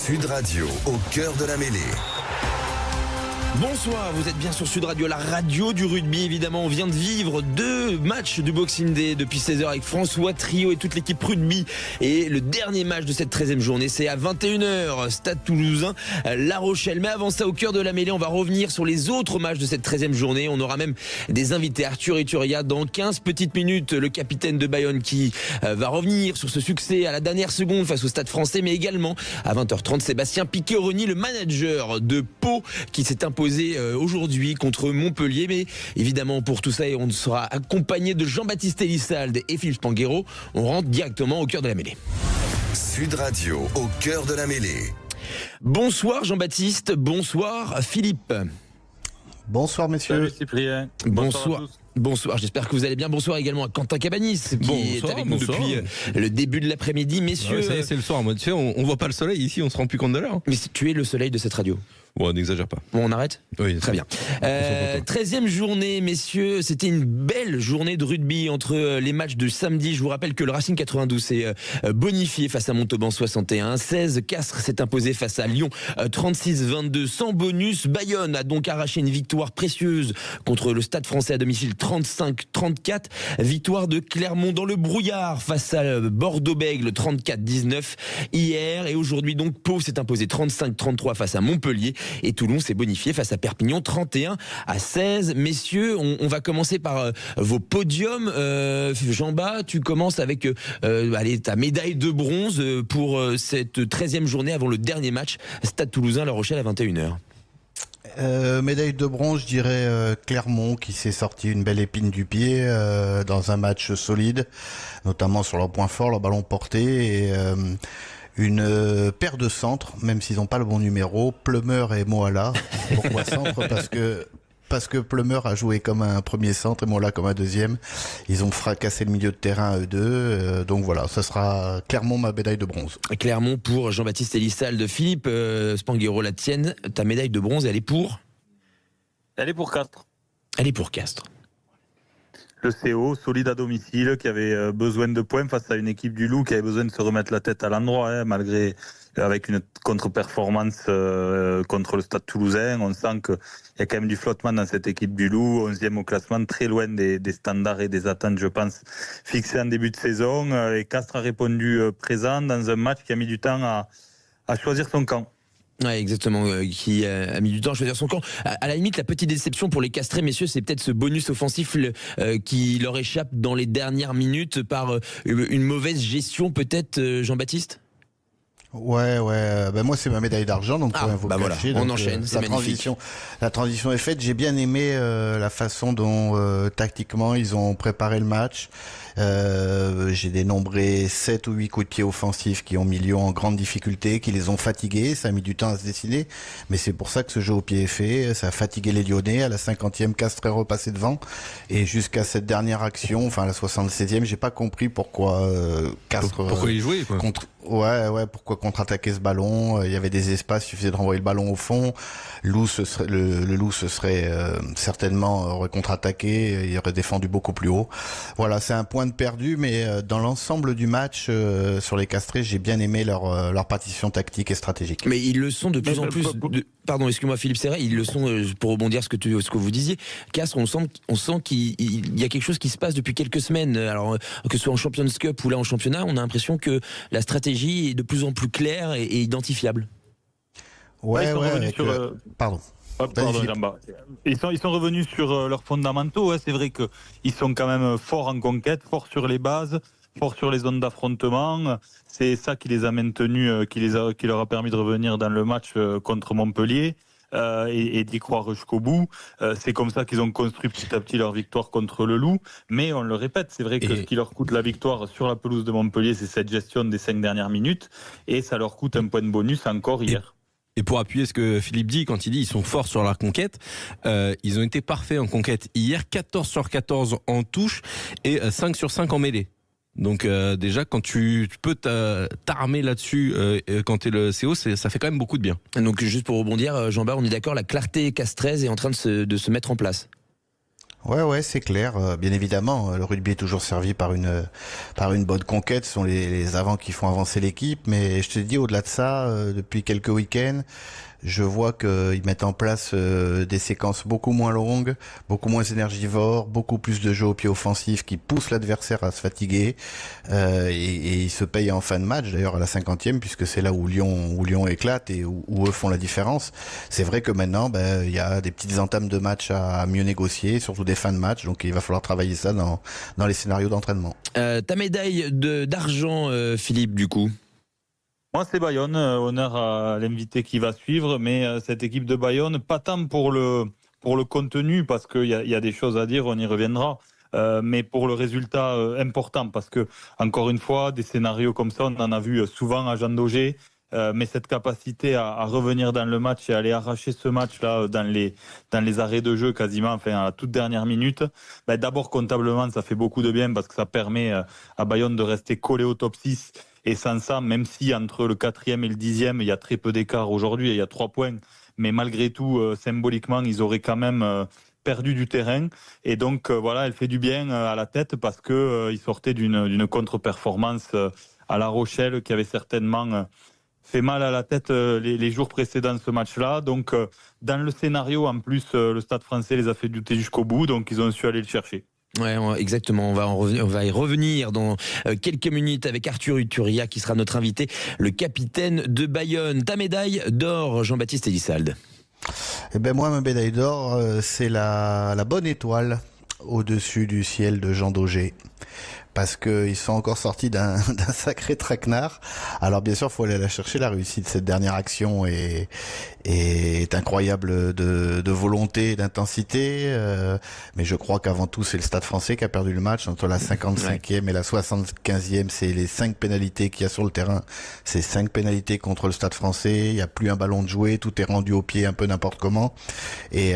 Sud Radio, au cœur de la mêlée. Bonsoir, vous êtes bien sur Sud Radio, la radio du rugby. Évidemment, on vient de vivre 2 matchs du Boxing Day depuis 16h avec François Trio et toute l'équipe rugby. Et le dernier match de cette 13e journée, c'est à 21h, Stade Toulousain, La Rochelle. Mais avant ça, au cœur de la mêlée, on va revenir sur les autres matchs de cette 13e journée. On aura même des invités, Arthur Ituria, dans 15 petites minutes, le capitaine de Bayonne qui va revenir sur ce succès à la dernière seconde face au Stade Français. Mais également, à 20h30, Sébastien Piqueroni, le manager de Pau, qui s'est imposé aujourd'hui contre Montpellier. Mais évidemment, pour tout ça, on sera accompagné de Jean-Baptiste Elissalde et Philippe Spanghero. On rentre directement au cœur de la mêlée. Sud Radio, au cœur de la mêlée. Bonsoir Jean-Baptiste, bonsoir Philippe. Bonsoir messieurs. Salut Cyprien. Bonsoir. Bonsoir, j'espère que vous allez bien. Bonsoir également à Quentin Cabanis qui est avec nous depuis le début de l'après-midi. Messieurs, ça y est, c'est le soir. Moi, tu sais, on voit pas le soleil ici, on se rend plus compte de l'heure. Mais tu es le soleil de cette radio. Bon, n'exagère pas. Bon, on arrête ? Oui, très bien. 13e journée, messieurs. C'était une belle journée de rugby entre les matchs de samedi. Je vous rappelle que le Racing 92 s'est bonifié face à Montauban 61-16. Castres s'est imposé face à Lyon 36-22 sans bonus. Bayonne a donc arraché une victoire précieuse contre le Stade Français à domicile 35-34. Victoire de Clermont dans le brouillard face à Bordeaux-Bègles 34-19 hier. Et aujourd'hui, donc, Pau s'est imposé 35-33 face à Montpellier. Et Toulon s'est bonifié face à Perpignan 31-16. Messieurs, on va commencer par vos podiums. Jean-Bas, tu commences avec ta médaille de bronze pour cette 13e journée avant le dernier match. Stade Toulousain, La Rochelle à 21h. Médaille de bronze, je dirais Clermont qui s'est sorti une belle épine du pied dans un match solide, notamment sur leur point fort, leur ballon porté et une paire de centres, même s'ils n'ont pas le bon numéro, Plumeur et Moala. Pourquoi centre ? Parce que Plumeur a joué comme un premier centre et Moala comme un deuxième. Ils ont fracassé le milieu de terrain eux deux. Donc voilà, ça sera Clermont ma médaille de bronze. Clermont pour Jean-Baptiste Elissalde. Philippe Spanghero, la tienne, ta médaille de bronze, elle est pour ? Elle est pour Castres. Elle est pour Castres. Le CO, solide à domicile, qui avait besoin de points face à une équipe du Loup qui avait besoin de se remettre la tête à l'endroit, malgré avec une contre-performance contre le Stade Toulousain. On sent qu'il y a quand même du flottement dans cette équipe du Loup, 11e au classement, très loin des standards et des attentes, je pense, fixées en début de saison. Et Castres a répondu présent dans un match qui a mis du temps à choisir son camp. Ouais, exactement, qui a mis du temps à choisir son camp. À la limite, la petite déception pour les Castrés, messieurs, c'est peut-être ce bonus offensif qui leur échappe dans les dernières minutes par une mauvaise gestion, peut-être, Jean-Baptiste ? Ouais. Ben moi c'est ma médaille d'argent, donc vous voilà, cacher, on donc, enchaîne, c'est magnifique. La transition est faite. J'ai bien aimé la façon dont tactiquement ils ont préparé le match. J'ai dénombré 7 ou 8 coups de pied offensifs qui ont mis Lyon en grande difficulté, qui les ont fatigués. Ça a mis du temps à se dessiner, mais c'est pour ça que ce jeu au pied est fait. Ça a fatigué les Lyonnais. À la 50e, Castres est repassé devant, et jusqu'à cette dernière action, enfin la 76e, j'ai pas compris pourquoi Castres pourquoi ils jouaient, quoi. Pourquoi contre-attaquer ce ballon. Il y avait des espaces, il suffisait de renvoyer le ballon au fond. Le Loup se serait certainement contre-attaqué, il aurait défendu beaucoup plus haut. Voilà, c'est un point de perdu, mais dans l'ensemble du match, sur les Castrés, j'ai bien aimé leur partition tactique et stratégique. Mais ils le sont de plus en plus. Pardon, excuse-moi Philippe Serret, ils le sont, pour rebondir ce que vous disiez. Castres, on sent qu'il y a quelque chose qui se passe depuis quelques semaines. Alors que ce soit en Champions Cup ou là en championnat, on a l'impression que la stratégie est de plus en plus claire et identifiable. Pardon. Ils sont revenus sur leurs fondamentaux. C'est vrai qu'ils sont quand même forts en conquête, forts sur les bases, forts sur les zones d'affrontement. C'est ça qui les a maintenus, qui leur a permis de revenir dans le match contre Montpellier. Et d'y croire jusqu'au bout. C'est comme ça qu'ils ont construit petit à petit leur victoire contre le Loup. Mais on le répète, c'est vrai que ce qui leur coûte la victoire sur la pelouse de Montpellier, c'est cette gestion des 5 dernières minutes. Et ça leur coûte un point de bonus encore hier. Et pour appuyer ce que Philippe dit, quand il dit ils sont forts sur la conquête, ils ont été parfaits en conquête hier, 14 sur 14 en touche et 5 sur 5 en mêlée. Donc déjà, quand tu peux t'armer là-dessus quand tu es le CO, ça fait quand même beaucoup de bien. Donc juste pour rebondir, Jean-Baptiste, on est d'accord, la clarté castraise est en train de se mettre en place. Ouais, c'est clair. Bien évidemment, le rugby est toujours servi par une bonne conquête. Ce sont les avants qui font avancer l'équipe. Mais je te dis, au-delà de ça, depuis quelques week-ends, je vois qu'ils mettent en place des séquences beaucoup moins longues, beaucoup moins énergivores, beaucoup plus de jeux au pied offensif qui poussent l'adversaire à se fatiguer. Et ils se payent en fin de match, d'ailleurs à la 50e, puisque c'est là où Lyon éclate et où eux font la différence. C'est vrai que maintenant, il y a des petites entames de match à mieux négocier, surtout des fins de match. Donc il va falloir travailler ça dans les scénarios d'entraînement. Ta médaille d'argent, Philippe, du coup? Moi, c'est Bayonne. Honneur à l'invité qui va suivre. Mais cette équipe de Bayonne, pas tant pour le contenu, parce qu'il y a des choses à dire, on y reviendra. Mais pour le résultat important, parce que, encore une fois, des scénarios comme ça, on en a vu souvent à Jean Daugé. Mais cette capacité à revenir dans le match et aller arracher ce match-là dans les arrêts de jeu quasiment, enfin à la toute dernière minute, d'abord comptablement ça fait beaucoup de bien parce que ça permet à Bayonne de rester collé au top 6, et sans ça, même si entre le 4e et le 10e il y a très peu d'écart aujourd'hui, il y a 3 points, mais malgré tout symboliquement ils auraient quand même perdu du terrain, et donc voilà, elle fait du bien à la tête parce que ils sortaient d'une contre-performance à La Rochelle qui avait certainement fait mal à la tête les jours précédents de ce match-là. Donc, dans le scénario, en plus, le Stade français les a fait douter jusqu'au bout, donc ils ont su aller le chercher. Ouais, exactement. On va y revenir dans quelques minutes avec Arthur Uturia qui sera notre invité, le capitaine de Bayonne. Ta médaille d'or, Jean-Baptiste Elissalde? Eh ben moi, ma médaille d'or, c'est la bonne étoile au-dessus du ciel de Jean Daugé. Parce qu'ils sont encore sortis d'un sacré traquenard. Alors bien sûr, il faut aller la chercher. La réussite de cette dernière action est incroyable de volonté, d'intensité. Mais je crois qu'avant tout, c'est le Stade français qui a perdu le match. Entre la 55e et la 75e, c'est les 5 pénalités qu'il y a sur le terrain. C'est 5 pénalités contre le Stade français. Il n'y a plus un ballon de jouer. Tout est rendu au pied un peu n'importe comment. Et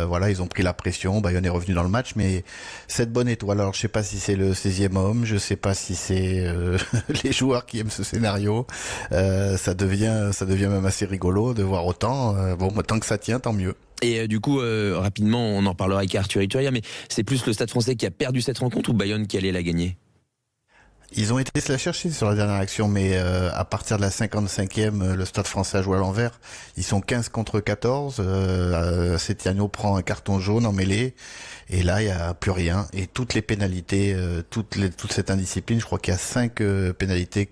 voilà, ils ont pris la pression. Bayonne est revenu dans le match. Mais cette bonne étoile, alors je sais pas si c'est le 16e homme, je sais pas si c'est les joueurs qui aiment ce scénario. Ça devient même assez rigolo de voir autant. Tant que ça tient, tant mieux. Et du coup, rapidement, on en parlera avec Arthur Ituria, mais c'est plus le Stade français qui a perdu cette rencontre ou Bayonne qui allait la gagner? Ils ont été se la chercher sur la dernière action, mais à partir de la 55e, le Stade français a joué à l'envers. Ils sont 15 contre 14. Setiano prend un carton jaune en mêlée. Et là, il n'y a plus rien. Et toutes les pénalités, toute cette indiscipline, je crois qu'il y a 5 pénalités,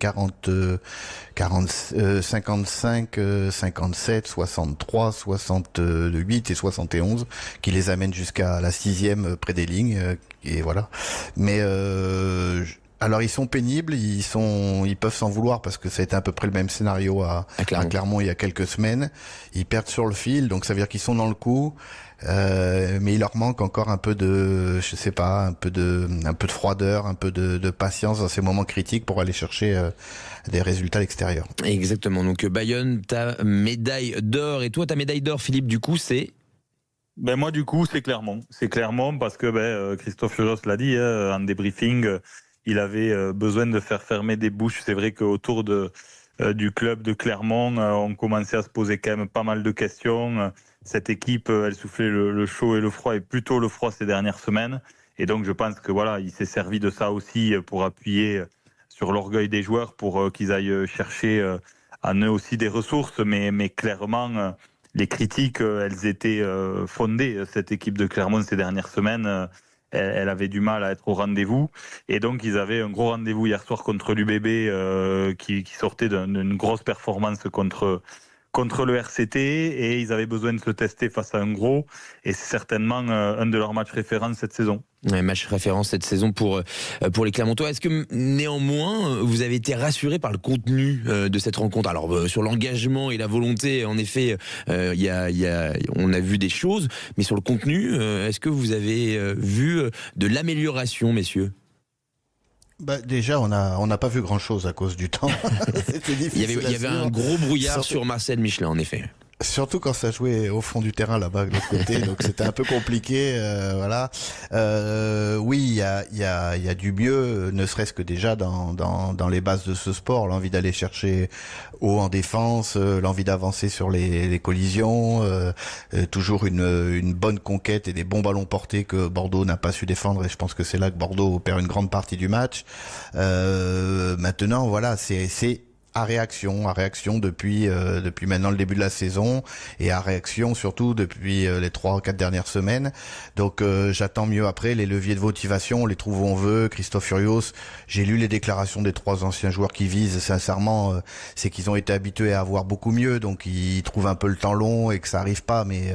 55, 57, 63, 68 et 71, qui les amènent jusqu'à la 6e près des lignes. Et voilà. Mais alors ils sont pénibles, ils peuvent s'en vouloir parce que ça a été à peu près le même scénario à Clermont il y a quelques semaines. Ils perdent sur le fil, donc ça veut dire qu'ils sont dans le coup. Mais il leur manque encore un peu de, je sais pas, un peu de froideur, un peu de patience dans ces moments critiques pour aller chercher des résultats à l'extérieur. Exactement. Donc Bayonne, ta médaille d'or, et toi ta médaille d'or, Philippe, du coup c'est? Moi du coup c'est Clermont. C'est Clermont parce que Christophe Chojos l'a dit en débriefing, il avait besoin de faire fermer des bouches. C'est vrai qu'autour du club de Clermont, on commençait à se poser quand même pas mal de questions. Cette équipe, elle soufflait le chaud et le froid, et plutôt le froid ces dernières semaines. Et donc je pense que voilà, il s'est servi de ça aussi pour appuyer sur l'orgueil des joueurs, pour qu'ils aillent chercher en eux aussi des ressources. Mais clairement, les critiques, elles étaient fondées. Cette équipe de Clermont ces dernières semaines, elle avait du mal à être au rendez-vous. Et donc ils avaient un gros rendez-vous hier soir contre l'UBB qui sortait d'une grosse performance contre le RCT, et ils avaient besoin de se tester face à un gros, et c'est certainement un de leurs matchs référents cette saison. Ouais, match référence cette saison pour les Clermontois. Est-ce que néanmoins vous avez été rassuré par le contenu de cette rencontre? Alors sur l'engagement et la volonté, en effet, on a vu des choses, mais sur le contenu, est-ce que vous avez vu de l'amélioration, messieurs? Déjà, on n'a pas vu grand-chose à cause du temps. C'était difficile. Il y avait un gros brouillard sur Marcel Michelin, en effet. Surtout quand ça jouait au fond du terrain là-bas de l'autre côté, donc c'était un peu compliqué, voilà. Oui, il y a du mieux, ne serait-ce que déjà dans les bases de ce sport, l'envie d'aller chercher haut en défense, l'envie d'avancer sur les collisions, toujours une bonne conquête et des bons ballons portés que Bordeaux n'a pas su défendre, et je pense que c'est là que Bordeaux perd une grande partie du match. Maintenant, voilà, c'est à réaction depuis maintenant le début de la saison, et à réaction surtout depuis les 3-4 dernières semaines. Donc j'attends mieux après. Les leviers de motivation, on les trouve où on veut. Christophe Furios, j'ai lu les déclarations des 3 anciens joueurs qui visent, sincèrement, c'est qu'ils ont été habitués à avoir beaucoup mieux, donc ils trouvent un peu le temps long et que ça arrive pas, mais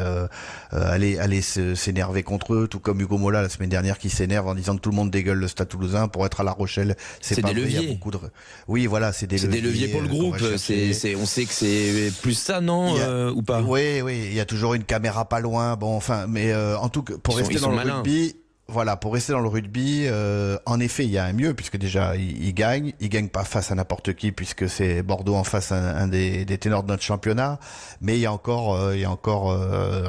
aller s'énerver contre eux, tout comme Hugo Mola la semaine dernière qui s'énerve en disant que tout le monde dégueule le Stade Toulousain pour être à La Rochelle. C'est pas des vrai, il y a leviers. beaucoup de... Oui, voilà, c'est des leviers pour le groupe. On sait que c'est plus ça, non, ou pas? Oui, il y a toujours une caméra pas loin. Bon, enfin, mais en tout cas, pour rester dans le rugby, voilà, pour rester dans le rugby, en effet, il y a un mieux, puisque déjà, il gagne pas face à n'importe qui, puisque c'est Bordeaux en face, un des ténors de notre championnat. Mais il y a encore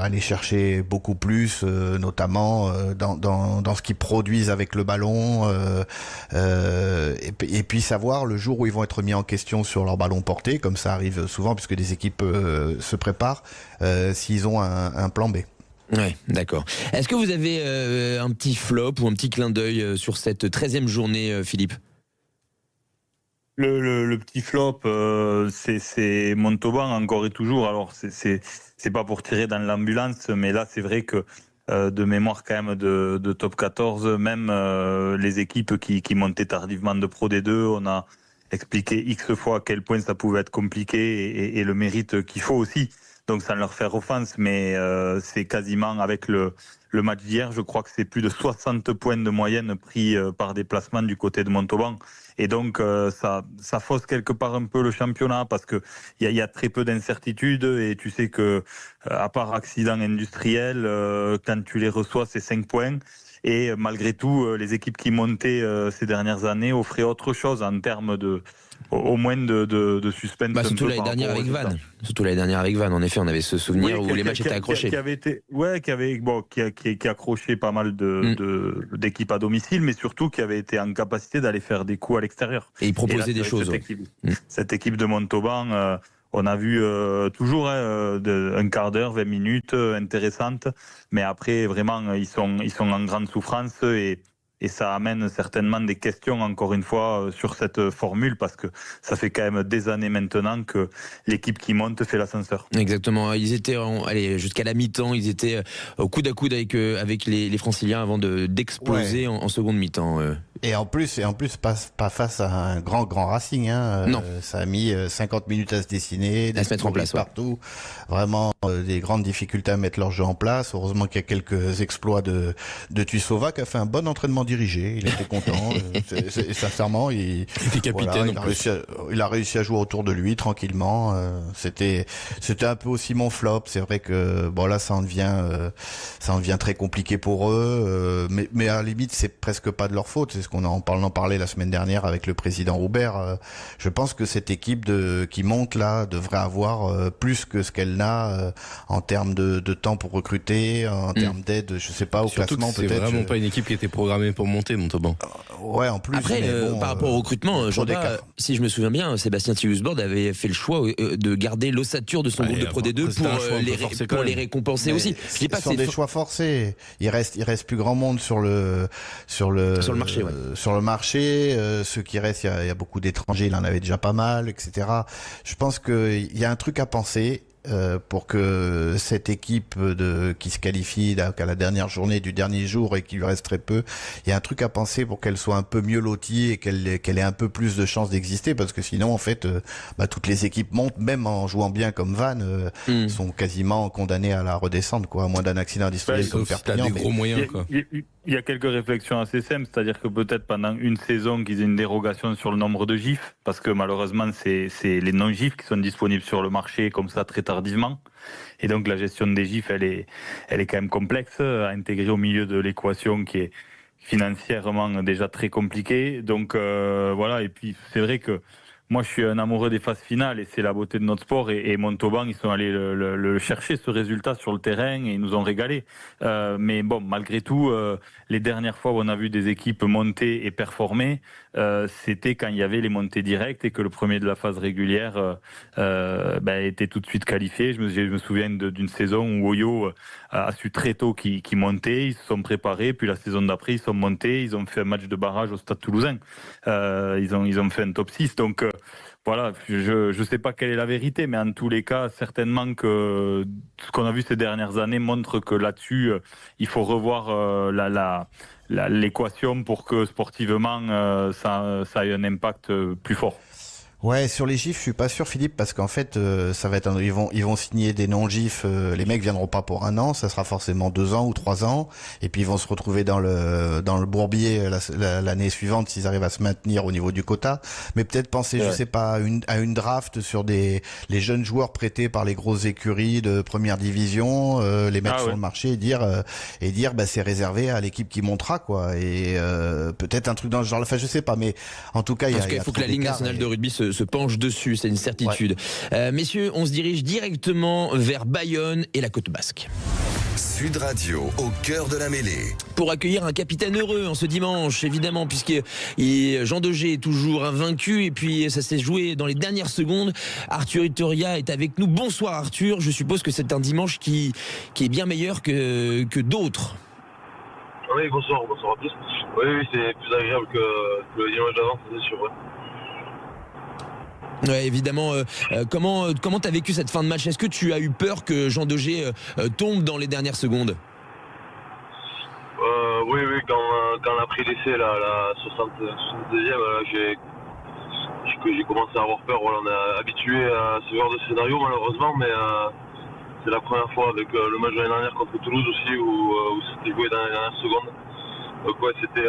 aller chercher beaucoup plus, notamment dans ce qu'ils produisent avec le ballon, et puis savoir le jour où ils vont être mis en question sur leur ballon porté, comme ça arrive souvent, puisque des équipes se préparent, s'ils ont un plan B. Ouais, d'accord. Est-ce que vous avez un petit flop ou un petit clin d'œil sur cette 13e journée, Philippe? Le petit flop, c'est Montauban encore et toujours. Alors c'est pas pour tirer dans l'ambulance, mais là c'est vrai que de mémoire quand même de top 14, même les équipes qui montaient tardivement de Pro D2, on a expliqué X fois à quel point ça pouvait être compliqué et le mérite qu'il faut aussi. Donc sans leur faire offense, mais c'est quasiment avec le match d'hier, je crois que c'est plus de 60 points de moyenne pris par déplacement du côté de Montauban. Et donc ça fausse quelque part un peu le championnat, parce que il y a très peu d'incertitudes, et tu sais que à part accident industriel, quand tu les reçois, c'est 5 points. Et malgré tout, les équipes qui montaient ces dernières années offraient autre chose en termes au moins de suspense. Surtout l'année dernière avec Vannes. Surtout l'année dernière avec Vannes. En effet, on avait ce souvenir où les matchs étaient accrochés. Qui accrochait pas mal d'équipes à domicile, mais surtout qui avait été en capacité d'aller faire des coups à l'extérieur. Et ils proposaient des choses. Cette équipe de Montauban, on a vu toujours un quart d'heure, 20 minutes intéressantes, mais après vraiment ils sont en grande souffrance, et ça amène certainement des questions, encore une fois, sur cette formule, parce que ça fait quand même des années maintenant que l'équipe qui monte fait l'ascenseur. Exactement. Ils étaient, jusqu'à la mi-temps, ils étaient au coude à coude avec les Franciliens avant d'exploser en seconde mi-temps. Et en plus, pas face à un grand Racing. Non. Ça a mis 50 minutes à se dessiner, à se mettre en place partout. Vraiment, des grandes difficultés à mettre leur jeu en place. Heureusement qu'il y a quelques exploits de Tuisova, qui a fait un bon entraînement dirigé. Il était content. Sincèrement, il était capitaine. Il a réussi à jouer autour de lui tranquillement. C'était un peu aussi mon flop. C'est vrai que là, ça en devient très compliqué pour eux. Mais à la limite, c'est presque pas de leur faute. C'est ce qu'on en parlait la semaine dernière avec le président Roubert. Je pense que cette équipe qui monte là devrait avoir plus que ce qu'elle n'a en termes de temps pour recruter, en termes d'aide, je sais pas, au surtout classement peut-être. C'est vraiment pas une équipe qui était programmée pour monter, Montauban. Ouais, en plus. Après, par rapport au recrutement, si je me souviens bien, Sébastien Thius-Bord avait fait le choix de garder l'ossature de son groupe de Pro D2 pour les récompenser aussi. Je dis pas que c'est des choix forcés. Il reste plus grand monde sur le marché. Ouais. Sur le marché, ceux qui restent, il y a beaucoup d'étrangers, il en avait déjà pas mal, etc. Je pense qu'il y a un truc à penser. Pour que cette équipe qui se qualifie qu'à la dernière journée du dernier jour et qu'il lui reste très peu, il y a un truc à penser pour qu'elle soit un peu mieux lotie et qu'elle ait un peu plus de chances d'exister, parce que sinon en fait toutes les équipes montent, même en jouant bien comme Vannes, sont quasiment condamnées à la redescendre, à moins d'un accident industriel comme Perpignan. Des gros moyens, quoi. Il y a quelques réflexions assez simples, c'est-à-dire que peut-être pendant une saison qu'ils aient une dérogation sur le nombre de gifs, parce que malheureusement c'est les non-gifs qui sont disponibles sur le marché comme ça très tardivement, et donc la gestion des gifs elle est quand même complexe à intégrer au milieu de l'équation qui est financièrement déjà très compliquée. Donc voilà, et puis c'est vrai que moi, je suis un amoureux des phases finales et c'est la beauté de notre sport. Et Montauban, ils sont allés le chercher, ce résultat sur le terrain, et ils nous ont régalé. Mais bon, malgré tout, les dernières fois où on a vu des équipes monter et performer, c'était quand il y avait les montées directes et que le premier de la phase régulière était tout de suite qualifié. Je me souviens d'une saison où Oyo a su très tôt qu'il montait, ils se sont préparés, puis la saison d'après, ils sont montés, ils ont fait un match de barrage au Stade Toulousain. Ils ont fait un top 6, donc voilà, je ne sais pas quelle est la vérité, mais en tous les cas, certainement que ce qu'on a vu ces dernières années montre que là-dessus, il faut revoir l'équation pour que sportivement, ça ait un impact plus fort. Ouais, sur les gifs, je suis pas sûr, Philippe, parce qu'en fait, ça va être, ils vont signer des non-gifs. Les mecs viendront pas pour 1 an, ça sera forcément 2 ans ou 3 ans, et puis ils vont se retrouver dans le bourbier l'année suivante s'ils arrivent à se maintenir au niveau du quota. Mais peut-être penser, je sais pas, à une draft sur les jeunes joueurs prêtés par les grosses écuries de première division, les mettre sur le marché et dire, c'est réservé à l'équipe qui montera, quoi. Et peut-être un truc dans ce genre. Enfin, je sais pas, mais en tout cas, il faut que la Ligue nationale de rugby se penche dessus, c'est une certitude. Ouais. Messieurs, on se dirige directement vers Bayonne et la Côte Basque. Sud Radio, au cœur de la mêlée. Pour accueillir un capitaine heureux en ce dimanche, évidemment, puisque Jean Daugé est toujours invaincu, et puis ça s'est joué dans les dernières secondes. Arthur Ituria est avec nous. Bonsoir Arthur, je suppose que c'est un dimanche qui est bien meilleur que d'autres. Oui, bonsoir à tous. Oui, c'est plus agréable que le dimanche d'avant, c'est sûr. Ouais. Ouais, évidemment. Comment t'as vécu cette fin de match? Est-ce que tu as eu peur que Jean Daugé tombe dans les dernières secondes? Oui, quand on a pris l'essai, la 62e, j'ai commencé à avoir peur. Voilà, on est habitué à ce genre de scénario, malheureusement, mais c'est la première fois avec le match de l'année dernière contre Toulouse aussi, où c'était joué dans les dernières secondes. Donc ouais, c'était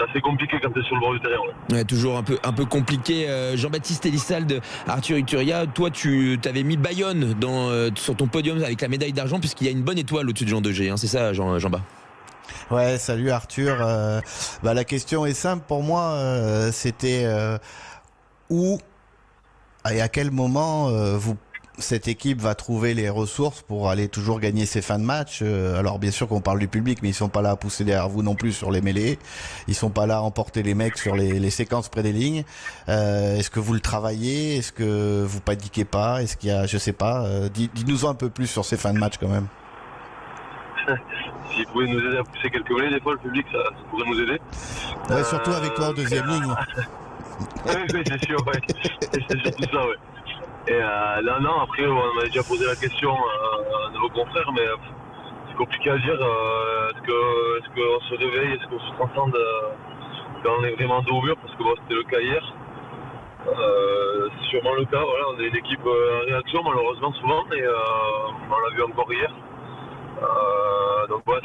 assez compliqué quand tu es sur le bord du terrain. Ouais, toujours un peu compliqué. Jean-Baptiste Elissalde, Arthur Ituria, toi tu t'avais mis Bayonne sur ton podium avec la médaille d'argent, puisqu'il y a une bonne étoile au-dessus de Jean Daugé, hein, c'est ça Jean-Bas? Ouais, salut Arthur. La question est simple pour moi, c'était où et à quel moment cette équipe va trouver les ressources pour aller toujours gagner ses fins de match. Alors bien sûr qu'on parle du public, mais ils sont pas là à pousser derrière vous non plus sur les mêlées. Ils sont pas là à emporter les mecs sur les séquences près des lignes. Est-ce que vous le travaillez? Est-ce que vous paniquez pas? Est-ce qu'il y a, je sais pas, dites-nous un peu plus sur ces fins de match quand même. S'il pouvait nous aider à pousser quelques mêlées, des fois le public ça pourrait nous aider. Ouais, surtout avec toi en deuxième ligne. Oui, c'est sûr, ouais. C'est surtout ça, ouais. Et non, après, on m'a déjà posé la question à nos confrères, mais c'est compliqué à dire. Est-ce qu'on se réveille, est-ce qu'on se transcende quand on est vraiment dos au mur, parce que c'était le cas hier. C'est sûrement le cas, voilà, on est une équipe en réaction, malheureusement, souvent, et on l'a vu encore hier. Donc voilà,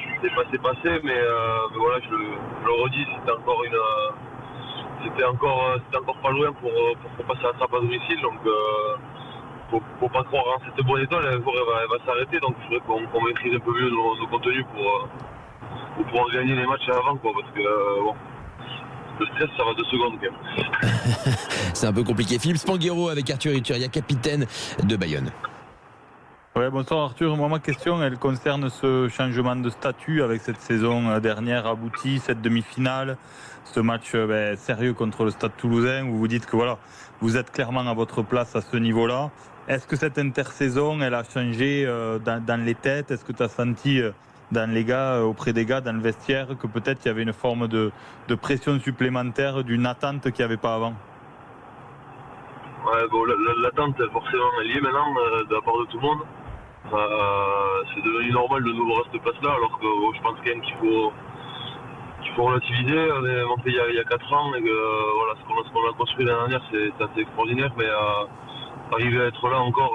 c'est passé, mais voilà, je le redis, c'était encore pas loin pour passer à la trappe à domicile, donc faut pas croire en cette bonne étoile, elle va s'arrêter, donc il faudrait qu'on maîtrise un peu mieux nos contenus pour pouvoir gagner les matchs avant, quoi, parce que le stress ça va 2 secondes quand même. C'est un peu compliqué. Philippe Spanghero avec Arthur Ituria, capitaine de Bayonne. Ouais, bonsoir Arthur. Moi, ma question, elle concerne ce changement de statut avec cette saison dernière aboutie, cette demi-finale, ce match sérieux contre le Stade Toulousain, où vous dites que voilà, vous êtes clairement à votre place à ce niveau-là. Est-ce que cette intersaison, elle a changé dans les têtes? Est-ce que tu as senti dans les gars, auprès des gars, dans le vestiaire, que peut-être il y avait une forme de pression supplémentaire, d'une attente qu'il n'y avait pas avant? Ouais, bon, l'attente, forcément, elle y est maintenant de la part de tout le monde. C'est devenu normal de nous voir à cette place-là, alors que je pense quand même qu'il faut relativiser. On est monté il y a 4 ans, et que voilà, ce qu'on a construit l'année dernière, c'est assez extraordinaire, mais arriver à être là encore,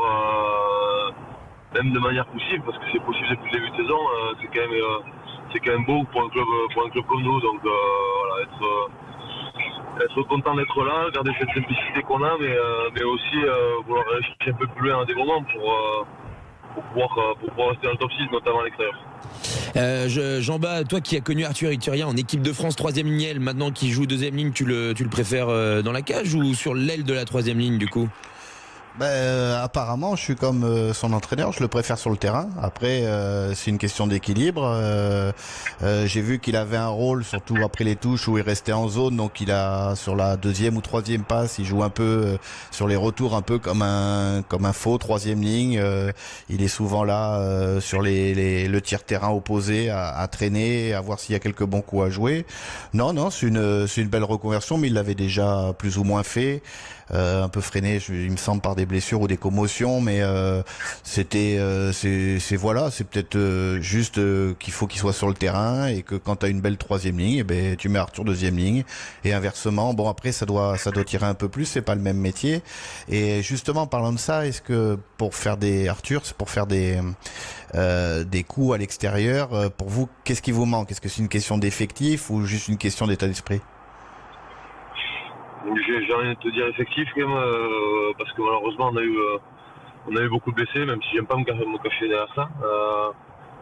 même de manière possible, parce que c'est possible depuis le début de saison, c'est quand même beau pour un club comme nous. Donc voilà, être content d'être là, garder cette simplicité qu'on a, mais aussi vouloir aller chercher un peu plus loin à des moments pour pouvoir rester dans le top 6, notamment à l'extérieur. Jean-Bas, toi qui as connu Arthur Ituria en équipe de France 3e ligne, maintenant qu'il joue 2e ligne, tu le préfères dans la cage ou sur l'aile de la 3e ligne du coup? Apparemment, je suis comme son entraîneur, je le préfère sur le terrain. Après, c'est une question d'équilibre. J'ai vu qu'il avait un rôle, surtout après les touches où il restait en zone, donc il a sur la 2e ou 3e passe, il joue un peu sur les retours, un peu comme un faux 3e ligne. Il est souvent là sur le tiers-terrain opposé à traîner, à voir s'il y a quelques bons coups à jouer. Non, c'est une belle reconversion, mais il l'avait déjà plus ou moins fait. Un peu freiné, il me semble, par des blessures ou des commotions, mais c'est peut-être juste qu'il faut qu'il soit sur le terrain et que quand tu as une belle 3e ligne, eh ben tu mets Arthur 2e ligne et inversement. Bon, après ça doit tirer un peu plus, c'est pas le même métier. Et justement, parlant de ça, est-ce que c'est pour faire des coups à l'extérieur, pour vous, qu'est-ce qui vous manque? Est-ce que c'est une question d'effectif ou juste une question d'état d'esprit? J'ai rien à te dire effectif quand même, parce que malheureusement on a eu beaucoup de blessés, même si j'aime pas me cacher derrière ça.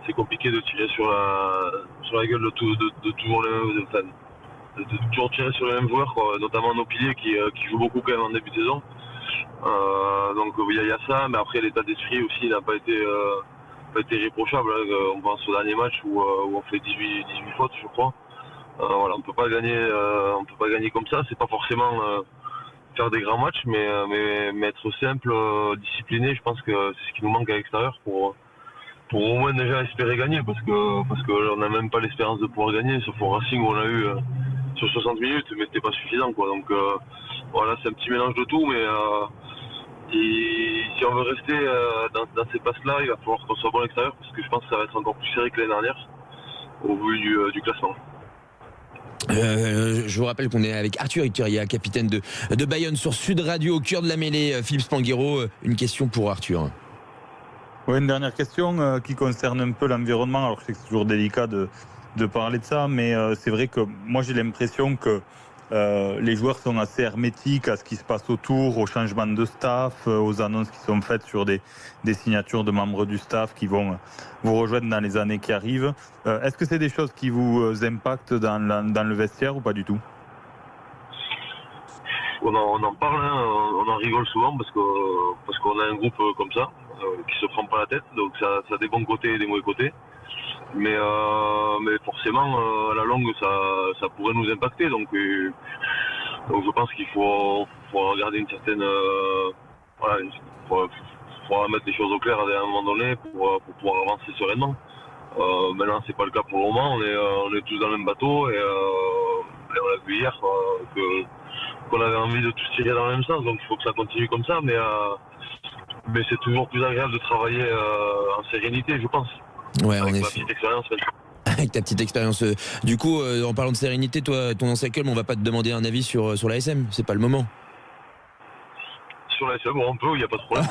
C'est compliqué de tirer sur la gueule de toujours tirer sur les mêmes joueurs, quoi, notamment nos piliers qui jouent beaucoup quand même en début de saison. Donc il y a ça, mais après l'état d'esprit aussi n'a pas été irréprochable. Hein. On pense au dernier match où on fait 18 fautes, je crois. Voilà, on peut pas gagner comme ça. C'est pas forcément faire des grands matchs, mais être simple, discipliné. Je pense que c'est ce qui nous manque à l'extérieur pour au moins déjà espérer gagner, parce que on n'a même pas l'espérance de pouvoir gagner. Sauf au Racing où on a eu sur 60 minutes, mais c'était pas suffisant, quoi. Donc voilà, c'est un petit mélange de tout, mais si on veut rester dans ces passes-là, il va falloir qu'on soit bon à l'extérieur, parce que je pense que ça va être encore plus serré que l'année dernière au vu du classement. Je vous rappelle qu'on est avec Arthur Ituria, capitaine de Bayonne sur Sud Radio, au cœur de la mêlée. Philippe Spanghero, une question pour Arthur. Oui, une dernière question qui concerne un peu l'environnement. Alors je sais que c'est toujours délicat de parler de ça, mais c'est vrai que moi j'ai l'impression que les joueurs sont assez hermétiques à ce qui se passe autour, aux changements de staff, aux annonces qui sont faites sur des signatures de membres du staff qui vont vous rejoindre dans les années qui arrivent. Est-ce que c'est des choses qui vous impactent dans le vestiaire ou pas du tout? On en parle, hein, on en rigole souvent parce qu'on a un groupe comme ça qui se prend pas la tête, donc ça a des bons côtés et des mauvais côtés. Mais forcément, à la longue, ça pourrait nous impacter. Donc je pense qu'il faut regarder une certaine... voilà, il faut mettre les choses au clair à un moment donné pour pouvoir avancer sereinement. Maintenant, c'est pas le cas pour le moment. On est tous dans le même bateau et on l'a vu hier qu'on avait envie de tous tirer dans le même sens. Donc il faut que ça continue comme ça. Mais c'est toujours plus agréable de travailler en sérénité, je pense. Ouais, avec en ma effet. petite expérience. Avec ta petite expérience. Du coup, en parlant de sérénité, toi, ton ancien club, on va pas te demander un avis sur l'ASM. C'est pas le moment. Sur l'ASM, bon, on peut, il n'y a pas de problème.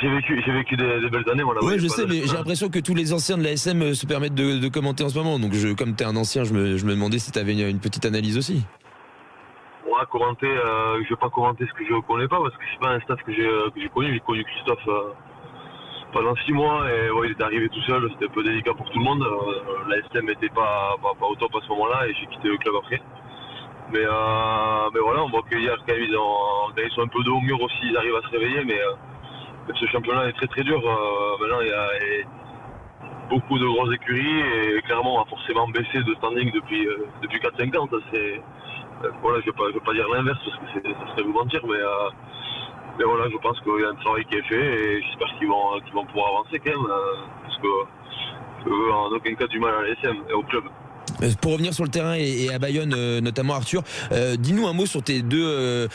J'ai vécu des belles années. Voilà, Ouais, je sais, mais j'ai l'impression que tous les anciens de l'ASM se permettent de commenter en ce moment. Donc, comme tu es un ancien, je me demandais si tu avais une petite analyse aussi. Ouais, commenter, je vais pas commenter ce que je connais pas, parce que c'est pas un staff que j'ai connu. J'ai connu Christophe pendant 6 mois et ouais, il est arrivé tout seul, c'était un peu délicat pour tout le monde. L'ASM n'était pas au top à ce moment-là et j'ai quitté le club après. Mais voilà, on voit qu'hier, quand ils sont un peu de haut mur aussi, ils arrivent à se réveiller, mais ce championnat est très très dur. Maintenant, il y a beaucoup de grosses écuries et clairement, on a forcément baissé de standing depuis 4-5 ans. Ça, voilà, je vais pas dire l'inverse parce que ça serait vous mentir, mais voilà, je pense qu'il y a un travail qui est fait et j'espère qu'ils vont pouvoir avancer quand même, parce que en aucun cas du mal à l'ASM et au club. Pour revenir sur le terrain et à Bayonne, notamment Arthur, dis-nous un mot sur tes deux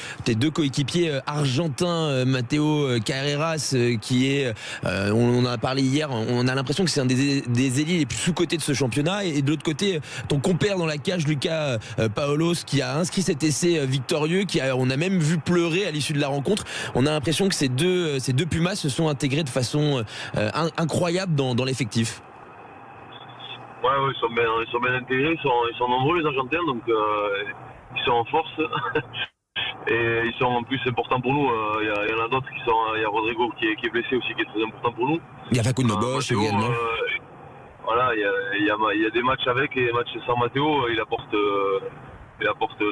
coéquipiers argentins, Matteo Carreras, qui est, on en a parlé hier, on a l'impression que c'est un des ailiers les plus sous-cotés de ce championnat, et de l'autre côté, ton compère dans la cage, Lucas Paolos, qui a inscrit cet essai victorieux, on a même vu pleurer à l'issue de la rencontre. On a l'impression que ces deux Pumas se sont intégrés de façon incroyable dans l'effectif. Ouais, ils sont bien intégrés, ils sont nombreux les Argentins, donc ils sont en force. Et ils sont en plus importants pour nous. Il y en a d'autres qui sont. Il y a Rodrigo qui est blessé aussi, qui est très important pour nous. Il y a Facundo Bosch Matteo, également. Voilà, il y a des matchs avec et des matchs sans Matteo. Il apporte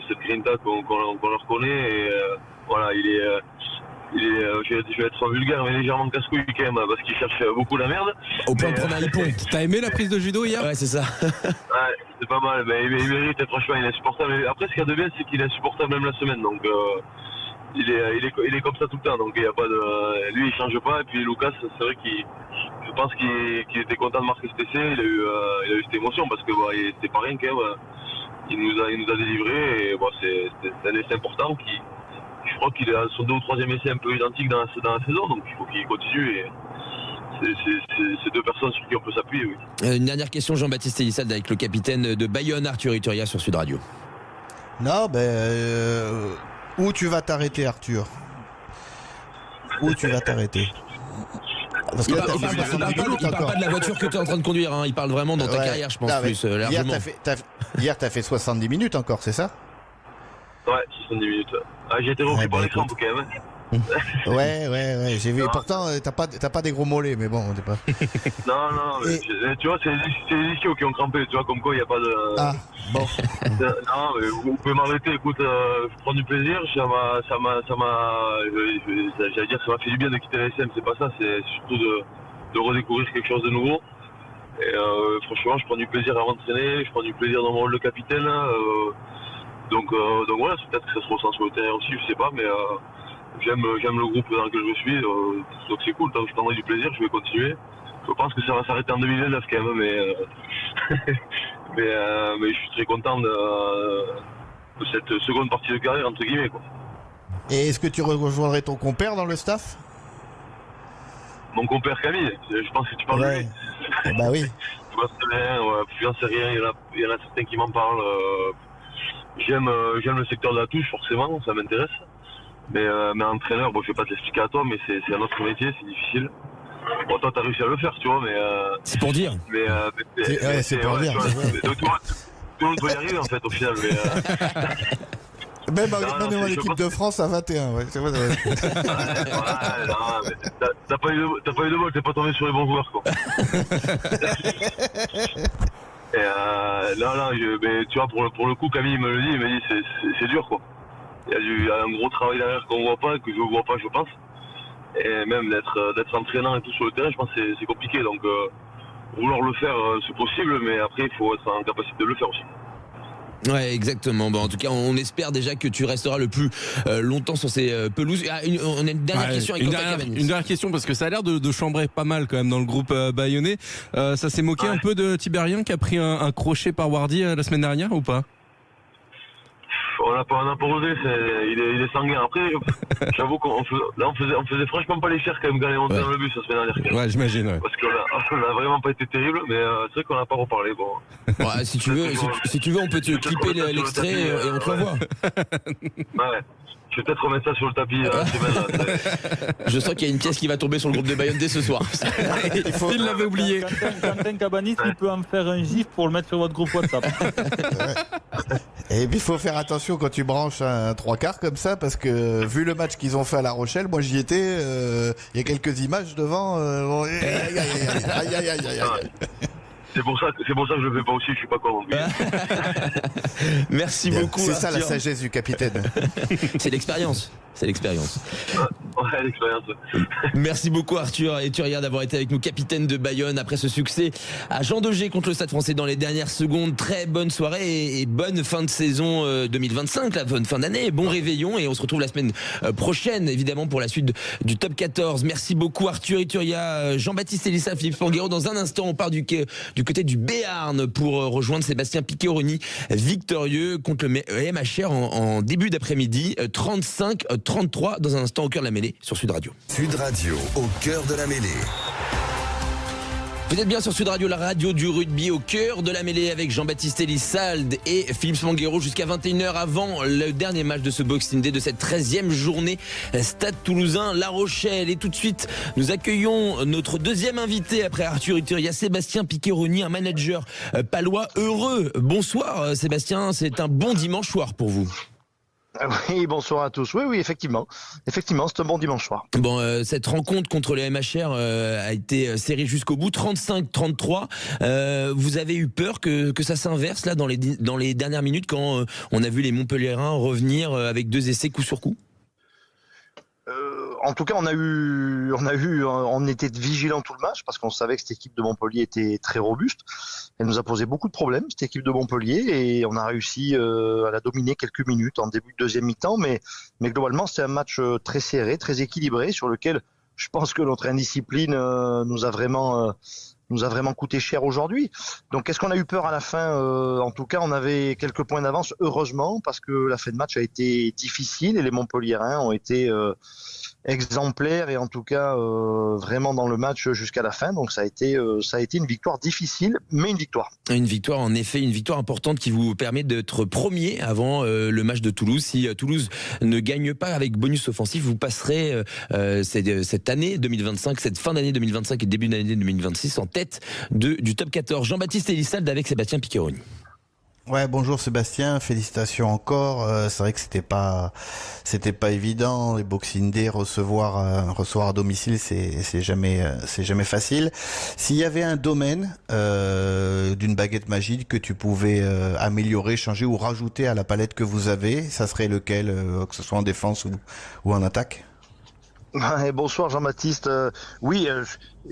cette grinta qu'on leur connaît. Et voilà, il est je vais être vulgaire, mais légèrement casse-couille quand même, parce qu'il cherche beaucoup la merde. Au point de prendre un hippon. T'as aimé la prise de judo hier? Ouais, c'est ça. Ouais, c'est pas mal, mais il mérite, franchement, il est insupportable. Après, ce qu'il y a de bien, c'est qu'il est insupportable même la semaine, donc il est comme ça tout le temps, donc il y a pas de. Lui, il change pas, et puis Lucas, c'est vrai je pense qu'il était content de marquer cet essai, il a eu cette émotion, parce que c'était pas rien quand même. Il nous a délivré, et c'est un essai important je crois qu'il est à son 2 ou 3e essai un peu identique dans la saison, donc il faut qu'il continue. Et c'est deux personnes sur qui on peut s'appuyer, oui. Une dernière question, Jean-Baptiste Elissalde, avec le capitaine de Bayonne, Arthur Iturria, sur Sud Radio. Non, où tu vas t'arrêter, Arthur? Où tu vas t'arrêter? Parce que Il parle pas de la voiture que tu es en train de conduire, hein. Il parle vraiment dans ta carrière, je pense, plus largement. Hier, t'as fait 70 minutes encore, c'est ça? Ouais, 70 minutes. Ah, j'ai été repris par les crampes quand même. Ouais, j'ai vu. Pourtant, t'as pas des gros mollets, mais bon, on n'est pas. Non, mais tu vois, c'est les ischios qui ont crampé, tu vois, comme quoi il n'y a pas de. Ah, bon. Non, mais vous pouvez m'arrêter, écoute, je prends du plaisir, j'allais dire, ça m'a fait du bien de quitter la SM, c'est pas ça, c'est surtout de redécouvrir quelque chose de nouveau. Et franchement, je prends du plaisir à m'entraîner, je prends du plaisir dans mon rôle de capitaine. Donc voilà, peut-être que ça se ressent sur le terrain aussi, je sais pas, mais j'aime le groupe dans lequel je suis, donc c'est cool, tant que je prendrai du plaisir, je vais continuer. Je pense que ça va s'arrêter en 2029 quand même, mais je suis très content de cette seconde partie de carrière, entre guillemets, quoi. Et est-ce que tu rejoindrais ton compère dans le staff? Mon compère Camille, je pense que tu parles de lui. Bah oui. J'en sais rien, il y en a certains qui m'en parlent. J'aime le secteur de la touche, forcément, ça m'intéresse. Mais entraîneur, je vais pas te l'expliquer à toi, mais c'est un autre métier, c'est difficile. Bon, toi, t'as réussi à le faire, tu vois, mais. C'est pour dire. C'est pour dire. Tout le monde peut y arriver, en fait, au final. Même en équipe de France à 21, ouais, c'est vrai. T'as pas eu de bol, t'es pas tombé sur les bons joueurs, quoi. Mais tu vois, pour le coup, Camille me le dit, il me dit c'est dur, quoi. Il y a un gros travail derrière qu'on voit pas, que je vois pas, je pense. Et même d'être entraînant et tout sur le terrain, je pense que c'est compliqué. Donc vouloir le faire, c'est possible, mais après il faut être en capacité de le faire aussi. Ouais, exactement. Bon, en tout cas, on espère déjà que tu resteras le plus longtemps sur ces pelouses. On a une dernière question avec Quentin Cavani. Une dernière question, parce que ça a l'air de chambrer pas mal quand même dans le groupe bayonnais. Ça s'est moqué un peu de Tibérien qui a pris un crochet par Wardy la semaine dernière ou pas? On n'a pas osé, il est sanguin. Après, j'avoue qu'on faisait franchement pas les chers quand même quand on est monté dans le bus la semaine dernière. Ouais, j'imagine. Ouais. Parce qu'on a vraiment pas été terrible, mais c'est vrai qu'on n'a pas reparlé. Bon. Ouais, si tu veux, on peut te clipper l'extrait et on te l'envoie. Ouais. Je vais peut-être remettre ça sur le tapis la semaine. Je sens qu'il y a une pièce qui va tomber sur le groupe de Bayonne dès ce soir. Il l'avait oublié. Quentin Cabanis, il peut en faire un gif pour le mettre sur votre groupe WhatsApp. Et puis il faut faire attention quand tu branches un 3/4 comme ça, parce que vu le match qu'ils ont fait à La Rochelle, moi j'y étais, il y a quelques images devant. C'est pour ça que je le fais pas aussi, je suis pas convaincu. Merci beaucoup. C'est ça Arthur. la sagesse du capitaine. C'est l'expérience. C'est l'expérience. Ouais, l'expérience. Merci beaucoup Arthur Iturria d'avoir été avec nous, capitaine de Bayonne, après ce succès à Jean Daugé contre le Stade Français dans les dernières secondes. Très bonne soirée et bonne fin de saison 2025, la bonne fin d'année, bon réveillon, et on se retrouve la semaine prochaine évidemment pour la suite du top 14. Merci beaucoup Arthur Iturria, Jean-Baptiste Elissa, Philippe Spanghero. Dans un instant on part du côté du Béarn pour rejoindre Sébastien Piccheroni, victorieux contre le MHR en début d'après-midi, 35-33 dans un instant au cœur de la mêlée sur Sud Radio. Sud Radio, au cœur de la mêlée. Vous êtes bien sur Sud Radio, la radio du rugby, au cœur de la mêlée avec Jean-Baptiste Elissalde et Philippe Spanghero jusqu'à 21h avant le dernier match de ce Boxing Day de cette 13e journée. Stade Toulousain, La Rochelle. Et tout de suite, nous accueillons notre deuxième invité après Arthur Iturria, Sébastien Piccheroni, un manager palois heureux. Bonsoir Sébastien, c'est un bon dimanche soir pour vous. Oui, bonsoir à tous. Oui, effectivement. Effectivement, c'est un bon dimanche soir. Bon, cette rencontre contre le MHR a été serrée jusqu'au bout, 35-33. Vous avez eu peur que ça s'inverse là dans les dernières minutes quand on a vu les Montpelliérains revenir avec 2 essais coup sur coup? En tout cas, on était vigilants tout le match parce qu'on savait que cette équipe de Montpellier était très robuste. Elle nous a posé beaucoup de problèmes, cette équipe de Montpellier, et on a réussi à la dominer quelques minutes en début de deuxième mi-temps. Mais globalement, c'était un match très serré, très équilibré, sur lequel je pense que notre indiscipline nous a vraiment coûté cher aujourd'hui. Donc, est-ce qu'on a eu peur à la fin? En tout cas, on avait quelques points d'avance, heureusement, parce que la fin de match a été difficile et les Montpelliérains ont été exemplaires et en tout cas vraiment dans le match jusqu'à la fin. Donc, ça a été une victoire difficile, mais une victoire. Une victoire, en effet, une victoire importante qui vous permet d'être premier avant le match de Toulouse. Si Toulouse ne gagne pas avec bonus offensif, vous passerez cette année 2025, cette fin d'année 2025 et début d'année 2026 en tête du top 14. Jean-Baptiste Elissald avec Sébastien Piccheroni. Ouais, bonjour Sébastien, félicitations encore. C'est vrai que c'était pas évident. Les Boxing Day, recevoir à domicile, c'est jamais facile. S'il y avait un domaine d'une baguette magique que tu pouvais améliorer, changer ou rajouter à la palette que vous avez, ça serait lequel, que ce soit en défense ou en attaque? Ouais, bonsoir Jean-Baptiste. Oui,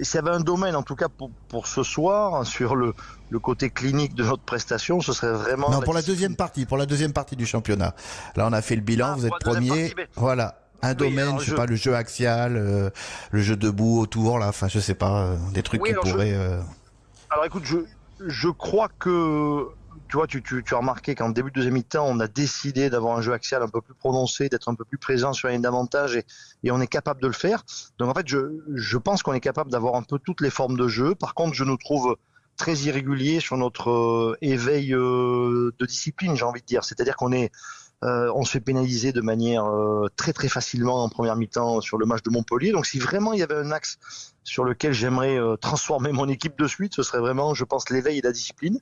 s'il y avait un domaine, en tout cas pour ce soir, sur le côté clinique de notre prestation, ce serait vraiment... Non, pour la deuxième partie du championnat. Là, on a fait le bilan, vous êtes premier. Voilà. Un domaine, alors, je sais pas, le jeu axial, le jeu debout autour, là, enfin, je sais pas, des trucs qui pourraient... Alors écoute, je crois que... Tu vois, tu as remarqué qu'en début de deuxième mi-temps, on a décidé d'avoir un jeu axial un peu plus prononcé, d'être un peu plus présent sur la ligne d'avantage et on est capable de le faire. Donc en fait, je pense qu'on est capable d'avoir un peu toutes les formes de jeu. Par contre, je nous trouve très irrégulier sur notre éveil de discipline, j'ai envie de dire. C'est-à-dire on se fait pénaliser de manière très très facilement en première mi-temps sur le match de Montpellier. Donc si vraiment il y avait un axe sur lequel j'aimerais transformer mon équipe de suite, ce serait vraiment, je pense, l'éveil et la discipline,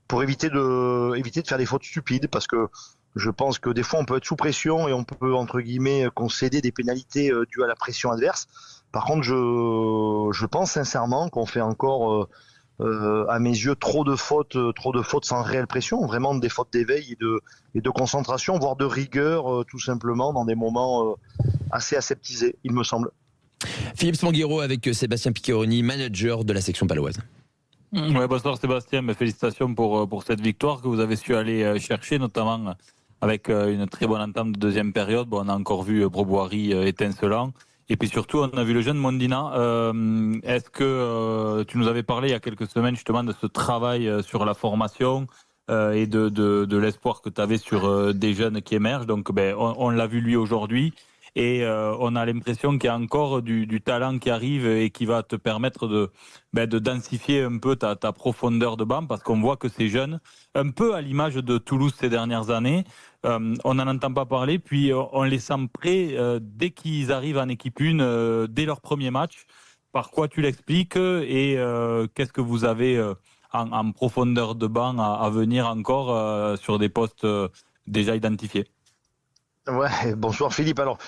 pour éviter de faire des fautes stupides, parce que je pense que des fois on peut être sous pression et on peut entre guillemets concéder des pénalités dues à la pression adverse. Par contre, je pense sincèrement qu'on fait encore à mes yeux trop de fautes sans réelle pression, vraiment des fautes d'éveil et de concentration, voire de rigueur tout simplement dans des moments assez aseptisés, il me semble. Philippe Spanghero avec Sébastien Piccheroni, manager de la section paloise. Ouais, bonsoir Sébastien, félicitations pour cette victoire que vous avez su aller chercher, notamment avec une très bonne entame de deuxième période. Bon, on a encore vu Broboiry étincelant. Et puis surtout, on a vu le jeune Mondina. Est-ce que tu nous avais parlé il y a quelques semaines justement de ce travail sur la formation et de l'espoir que tu avais sur des jeunes qui émergent. Donc on l'a vu lui aujourd'hui. Et on a l'impression qu'il y a encore du talent qui arrive et qui va te permettre de densifier un peu ta profondeur de banc, parce qu'on voit que ces jeunes, un peu à l'image de Toulouse ces dernières années, on n'en entend pas parler, puis on les sent prêts dès qu'ils arrivent en équipe 1, dès leur premier match. Par quoi tu l'expliques et qu'est-ce que vous avez en profondeur de banc à venir encore sur des postes déjà identifiés? Ouais, bonsoir Philippe. Alors,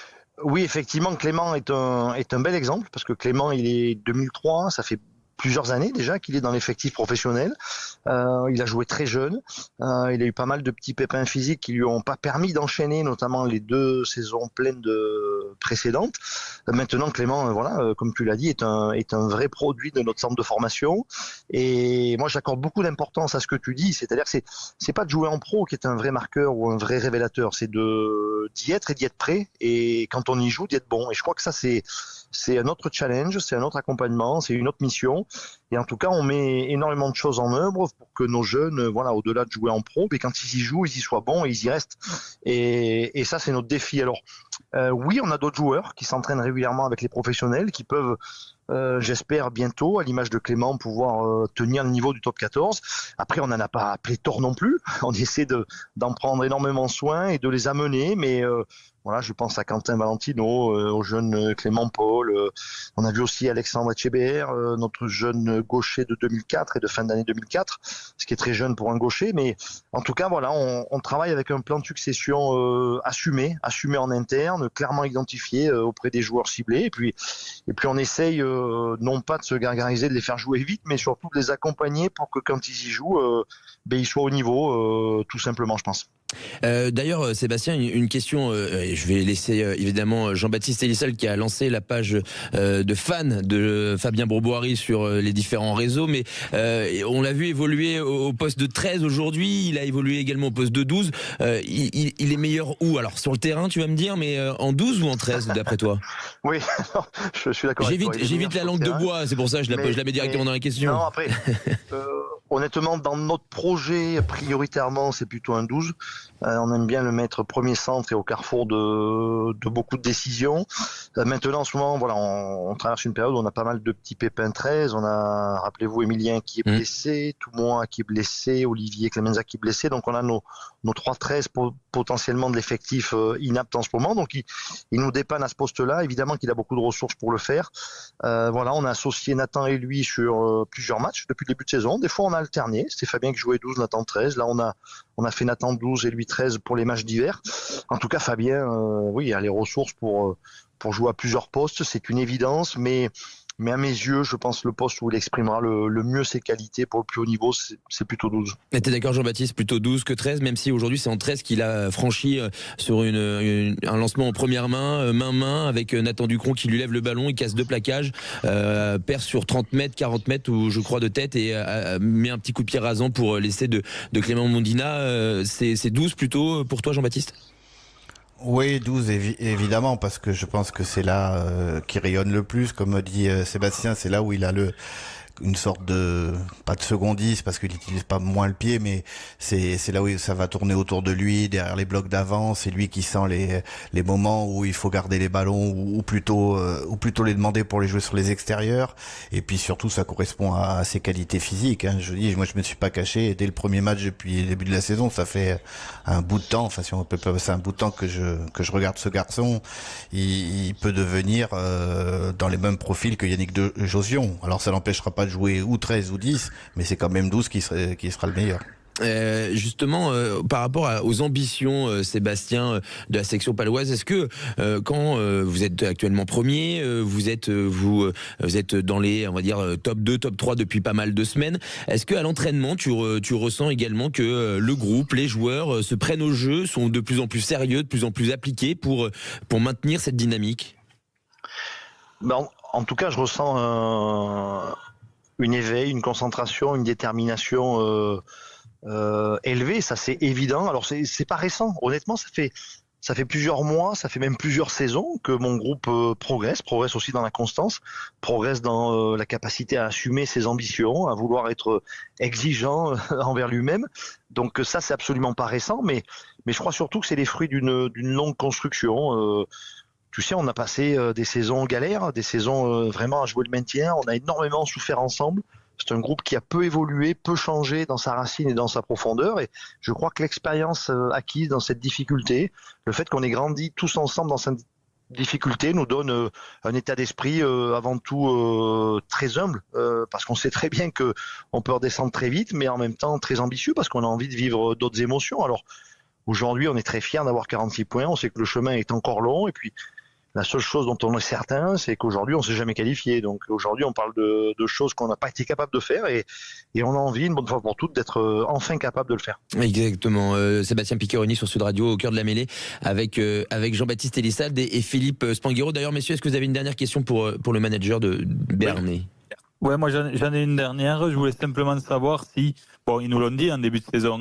oui, effectivement, Clément est un bel exemple, parce que Clément, il est 2003, ça fait plusieurs années déjà qu'il est dans l'effectif professionnel. Il a joué très jeune. Il a eu pas mal de petits pépins physiques qui lui ont pas permis d'enchaîner, notamment les 2 saisons pleines précédentes. Maintenant, Clément, comme tu l'as dit, est un vrai produit de notre centre de formation. Et moi, j'accorde beaucoup d'importance à ce que tu dis. C'est-à-dire que c'est pas de jouer en pro qui est un vrai marqueur ou un vrai révélateur. C'est d'y être et d'y être prêt. Et quand on y joue, d'y être bon. Et je crois que ça, c'est un autre challenge, c'est un autre accompagnement, c'est une autre mission. Et en tout cas, on met énormément de choses en œuvre pour que nos jeunes, au-delà de jouer en pro, mais quand ils y jouent, ils y soient bons et ils y restent. Et ça, c'est notre défi. Alors, oui, on a d'autres joueurs qui s'entraînent régulièrement avec les professionnels, qui peuvent j'espère bientôt, à l'image de Clément, pouvoir tenir le niveau du top 14. Après, on n'en a pas pléthore non plus. On essaie d'en prendre énormément soin et de les amener, mais voilà, je pense à Quentin Valentino, au jeune Clément Paul. On a vu aussi Alexandre Etchebert, notre jeune gaucher de 2004 et de fin d'année 2004, ce qui est très jeune pour un gaucher. Mais en tout cas, voilà, on travaille avec un plan de succession assumé en interne, clairement identifié auprès des joueurs ciblés. Et puis on essaye non pas de se gargariser, de les faire jouer vite, mais surtout de les accompagner pour que quand ils y jouent, ils soient au niveau, tout simplement, je pense. D'ailleurs, Sébastien, une question. Je vais laisser évidemment Jean-Baptiste Elissal qui a lancé la page de fans de Fabien Bourboiry sur les différents réseaux. Mais on l'a vu évoluer au poste de 13 aujourd'hui. Il a évolué également au poste de 12. Il est meilleur où? Alors sur le terrain, tu vas me dire, mais en 12 ou en 13 d'après toi? Oui, je suis d'accord. J'évite la langue de bois, c'est pour ça que je la mets directement dans la question. Non, après, honnêtement, dans notre projet, prioritairement, c'est plutôt un 12. On aime bien le mettre premier centre et au carrefour de beaucoup de décisions. Maintenant, en ce moment, voilà, on traverse une période où on a pas mal de petits pépins 13. On a, rappelez-vous, Emilien qui est blessé, Toumois qui est blessé, Olivier Clemenza qui est blessé. Donc, on a nos 3-13 potentiellement de l'effectif inapte en ce moment. Donc, il nous dépanne à ce poste-là. Évidemment qu'il a beaucoup de ressources pour le faire. Voilà, on a associé Nathan et lui sur plusieurs matchs depuis le début de saison. Des fois, on a alterné. C'était Fabien qui jouait 12, Nathan 13. Là, on a fait Nathan 12 et lui 13 pour les matchs d'hiver. En tout cas, Fabien, oui, a les ressources pour jouer à plusieurs postes. C'est une évidence, mais à mes yeux, je pense le poste où il exprimera le mieux ses qualités pour le plus haut niveau, c'est plutôt 12. Et t'es d'accord, Jean-Baptiste, plutôt 12 que 13, même si aujourd'hui c'est en 13 qu'il a franchi sur un lancement en première main, avec Nathan Ducron qui lui lève le ballon, il casse 2 plaquages, perd sur 30 mètres, 40 mètres, ou je crois de tête, et met un petit coup de pied rasant pour l'essai de Clément Mondina. C'est 12 plutôt pour toi, Jean-Baptiste? Oui, 12 évidemment, parce que je pense que c'est là qui rayonne le plus, comme dit Sébastien, c'est là où il a une sorte de, pas de secondiste parce qu'il n'utilise pas moins le pied, mais c'est là où ça va tourner autour de lui, derrière les blocs d'avant. C'est lui qui sent les moments où il faut garder les ballons ou plutôt les demander pour les jouer sur les extérieurs. Et puis surtout, ça correspond à ses qualités physiques, hein. Je dis, moi je me suis pas caché dès le premier match depuis le début de la saison. Ça fait un bout de temps, enfin si on peut pas, c'est un bout de temps que je regarde ce garçon. Il peut devenir dans les mêmes profils que Yannick Josion. Alors ça n'empêchera pas de jouer ou 13 ou 10, mais c'est quand même 12 qui sera le meilleur. Justement, par rapport aux ambitions, Sébastien, de la section paloise, est-ce que quand vous êtes actuellement premier, vous êtes dans les, on va dire, top 2, top 3 depuis pas mal de semaines, est-ce qu'à l'entraînement, tu ressens également que le groupe, les joueurs se prennent au jeu, sont de plus en plus sérieux, de plus en plus appliqués pour maintenir cette dynamique? En tout cas, je ressens une éveil, une concentration, une détermination élevée, ça c'est évident. Alors c'est pas récent, honnêtement, ça fait plusieurs mois, ça fait même plusieurs saisons que mon groupe progresse aussi dans la constance, progresse dans la capacité à assumer ses ambitions, à vouloir être exigeant envers lui-même. Donc ça c'est absolument pas récent, mais je crois surtout que c'est les fruits d'une longue construction. Tu sais, on a passé des saisons galères, des saisons vraiment à jouer le maintien. On a énormément souffert ensemble. C'est un groupe qui a peu évolué, peu changé dans sa racine et dans sa profondeur. Et je crois que l'expérience acquise dans cette difficulté, le fait qu'on ait grandi tous ensemble dans cette difficulté, nous donne un état d'esprit avant tout très humble, parce qu'on sait très bien qu'on peut redescendre très vite, mais en même temps très ambitieux, parce qu'on a envie de vivre d'autres émotions. Alors aujourd'hui, on est très fiers d'avoir 46 points. On sait que le chemin est encore long. Et puis, la seule chose dont on est certain, c'est qu'aujourd'hui, on ne s'est jamais qualifié. Donc aujourd'hui, on parle de choses qu'on n'a pas été capable de faire et on a envie, une bonne fois pour toutes, d'être enfin capable de le faire. Exactement. Sébastien Piccheroni sur Sud Radio, au cœur de la mêlée, avec Jean-Baptiste Elissal et Philippe Spanghero. D'ailleurs, messieurs, est-ce que vous avez une dernière question pour le manager de Bernay? Ouais, moi j'en ai une dernière. Je voulais simplement savoir si, bon, ils nous l'ont dit en début de saison,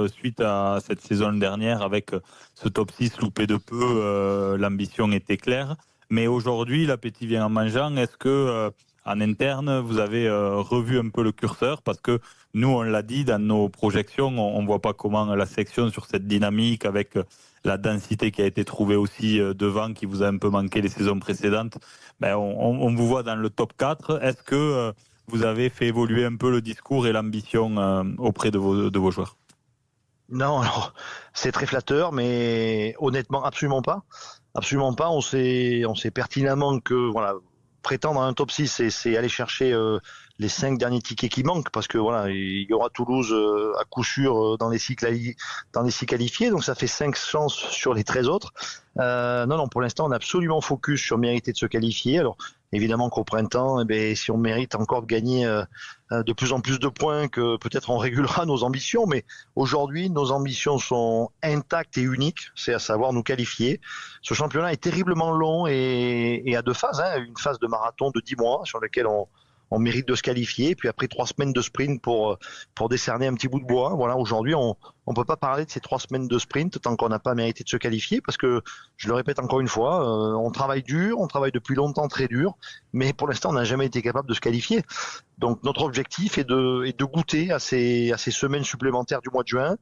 suite à cette saison dernière avec ce top 6 loupé de peu, l'ambition était claire. Mais aujourd'hui, l'appétit vient en mangeant. Est-ce que en interne, vous avez revu un peu le curseur? Parce que nous, on l'a dit, dans nos projections, on ne voit pas comment la section sur cette dynamique avec la densité qui a été trouvée aussi devant, qui vous a un peu manqué les saisons précédentes, on vous voit dans le top 4. Est-ce que vous avez fait évoluer un peu le discours et l'ambition auprès de vos joueurs? Non, alors, c'est très flatteur, mais honnêtement, absolument pas. Absolument pas. On sait pertinemment que voilà, prétendre à un top 6, c'est aller chercher les 5 derniers tickets qui manquent, parce que voilà, il y aura Toulouse à coup sûr dans les 6 qualifiés, donc ça fait 5 chances sur les 13 autres. Non, pour l'instant, on est absolument focus sur mériter de se qualifier. Alors, évidemment qu'au printemps, si on mérite encore de gagner de plus en plus de points, que peut-être on régulera nos ambitions, mais aujourd'hui, nos ambitions sont intactes et uniques, c'est à savoir nous qualifier. Ce championnat est terriblement long et à 2 phases, une phase de marathon de 10 mois sur laquelle on mérite de se qualifier, puis après 3 semaines de sprint pour décerner un petit bout de bois. Voilà, aujourd'hui, on peut pas parler de ces 3 semaines de sprint tant qu'on n'a pas mérité de se qualifier, parce que, je le répète encore une fois, on travaille dur, on travaille depuis longtemps très dur, mais pour l'instant, on n'a jamais été capable de se qualifier. Donc, notre objectif est de goûter à ces semaines supplémentaires du mois de juin.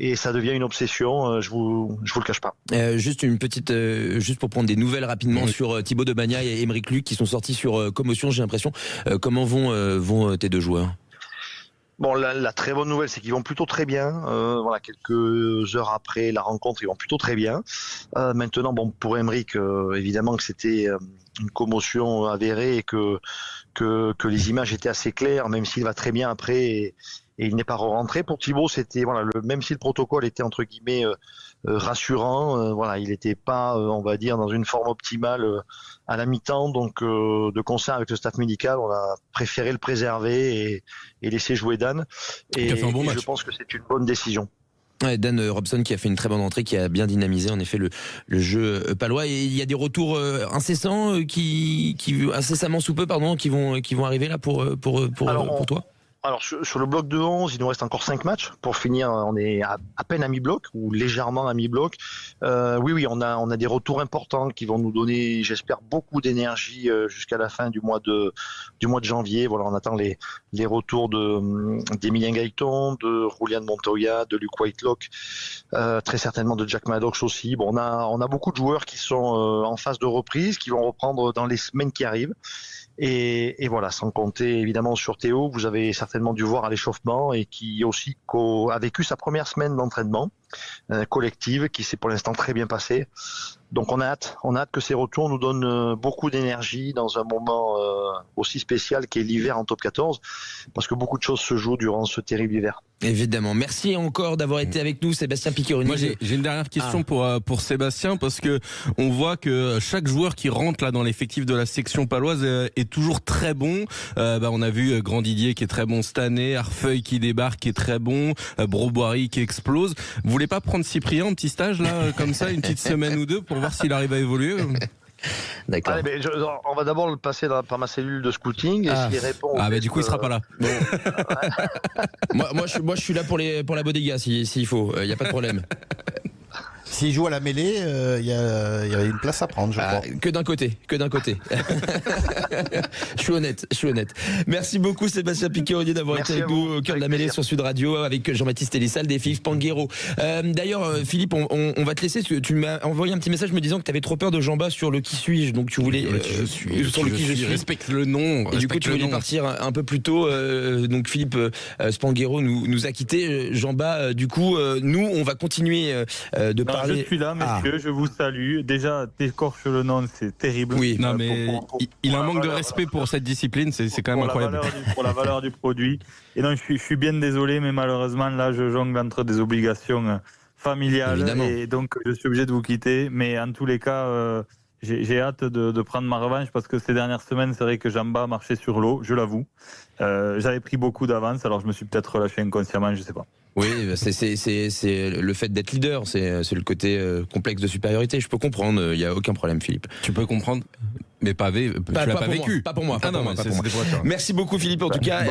Et ça devient une obsession, je vous le cache pas. Juste une petite, juste pour prendre des nouvelles rapidement sur Thibaut de Bagnac et Aymeric Luc qui sont sortis sur commotion, j'ai l'impression. Comment vont tes 2 joueurs? Bon, la très bonne nouvelle, c'est qu'ils vont plutôt très bien. Voilà, quelques heures après la rencontre, ils vont plutôt très bien. Maintenant, bon, pour Aymeric, évidemment que c'était une commotion avérée et que les images étaient assez claires, même s'il va très bien après. Et il n'est pas rentré. Pour Thibaut, c'était voilà, même si le protocole était entre guillemets rassurant, voilà, il n'était pas, on va dire, dans une forme optimale à la mi-temps. Donc, de concert avec le staff médical, on a préféré le préserver et laisser jouer Dan. Et je pense que c'est une bonne décision. Ouais, Dan Robson qui a fait une très bonne entrée, qui a bien dynamisé en effet le jeu palois. Et il y a des retours incessants incessamment sous peu, qui vont arriver là pour toi. Alors sur le bloc de 11, il nous reste encore 5 matchs pour finir. On est à peine à mi-bloc ou légèrement à mi-bloc. Oui, on a des retours importants qui vont nous donner, j'espère, beaucoup d'énergie jusqu'à la fin du mois de janvier. Voilà, on attend les retours d'Emilien Gaëton, de Julian Montoya, de Luke Whitelock, très certainement de Jack Maddox aussi. Bon, on a beaucoup de joueurs qui sont en phase de reprise, qui vont reprendre dans les semaines qui arrivent. Et voilà, sans compter évidemment sur Théo, vous avez certainement dû voir à l'échauffement et qui aussi a vécu sa première semaine d'entraînement collective qui s'est pour l'instant très bien passée. Donc on a hâte que ces retours nous donnent beaucoup d'énergie dans un moment aussi spécial qu'est l'hiver en top 14, parce que beaucoup de choses se jouent durant ce terrible hiver. Évidemment. Merci encore d'avoir été avec nous, Sébastien Piccioni. Moi, j'ai une dernière question pour Sébastien, parce que on voit que chaque joueur qui rentre là dans l'effectif de la section paloise est toujours très bon. On a vu Grand Didier qui est très bon cette année, Arfeuil qui débarque qui est très bon, Broboiry qui explose. Vous voulez pas prendre Cyprien en petit stage là, comme ça, une petite semaine ou 2 pour voir s'il arrive à évoluer? D'accord. Allez, on va d'abord le passer par ma cellule de scouting et s'il répond. Du coup il sera pas là. Bon. moi je suis là pour la bodega s'il faut, il y a pas de problème. S'il joue à la mêlée, il y a une place à prendre, je crois. Que d'un côté. Je suis honnête. Merci beaucoup Sébastien Piccioni d'avoir été avec nous au cœur de la mêlée sur Sud Radio avec Jean-Baptiste Elissalde et Philippe Spanghero. D'ailleurs, Philippe, on va te laisser. Tu m'as envoyé un petit message me disant que tu avais trop peur de Jean-Bas sur le qui suis-je. Donc tu voulais sur le qui je suis. Respecte le nom. Et du coup, tu voulais partir un peu plus tôt. Donc Philippe Spanghero nous a quittés. Jean-Bas, du coup, nous, on va continuer de parler. Je suis là, messieurs, je vous salue. Déjà, t'écorches le nom, c'est terrible. Oui, non, mais il a un manque de respect pour cette discipline, c'est quand même incroyable. Pour la valeur du produit. Et non, je suis bien désolé, mais malheureusement, là, je jongle entre des obligations familiales. Évidemment. Et donc, je suis obligé de vous quitter. Mais en tous les cas, j'ai hâte de prendre ma revanche parce que ces dernières semaines, c'est vrai que Jean-Bas marchait sur l'eau, je l'avoue. J'avais pris beaucoup d'avance, alors je me suis peut-être relâché inconsciemment, je sais pas. Oui, c'est le fait d'être leader, c'est le côté complexe de supériorité. Je peux comprendre, il n'y a aucun problème, Philippe. Tu peux comprendre, mais tu l'as pas vécu. Pas pour moi. Merci beaucoup, Philippe, en tout cas.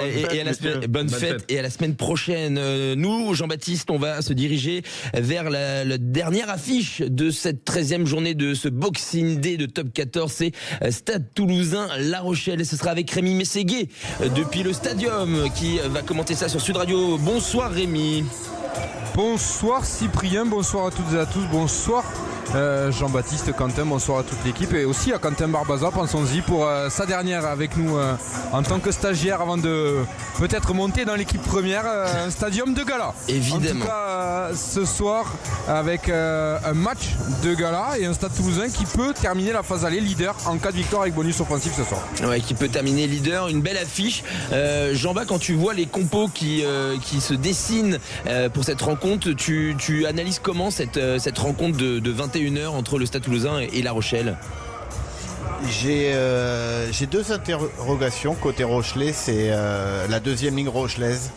Bonne fête et à la semaine prochaine. Nous, Jean-Baptiste, on va se diriger vers la dernière affiche de cette 13e journée de ce Boxing Day de Top 14. C'est Stade Toulousain La Rochelle. Et ce sera avec Rémi Mességuet depuis le Stadium qui va commenter ça sur Sud Radio. Bonsoir Rémi. Bonsoir Cyprien, bonsoir à toutes et à tous, bonsoir Jean-Baptiste, Quentin, bonsoir à toute l'équipe et aussi à Quentin Barbaza, pensons-y pour sa dernière avec nous en tant que stagiaire avant de peut-être monter dans l'équipe première, un stadium de gala. Évidemment. En tout cas ce soir avec un match de gala et un Stade Toulousain qui peut terminer la phase aller leader en cas de victoire avec bonus offensif ce soir. Ouais, qui peut terminer leader, une belle affiche. Jean-Baptiste, quand tu vois les compos qui se dessinent pour cette rencontre, tu analyses comment cette rencontre de 21h entre le Stade Toulousain et La Rochelle? J'ai deux interrogations côté Rochelais. C'est la deuxième ligne rochelaise.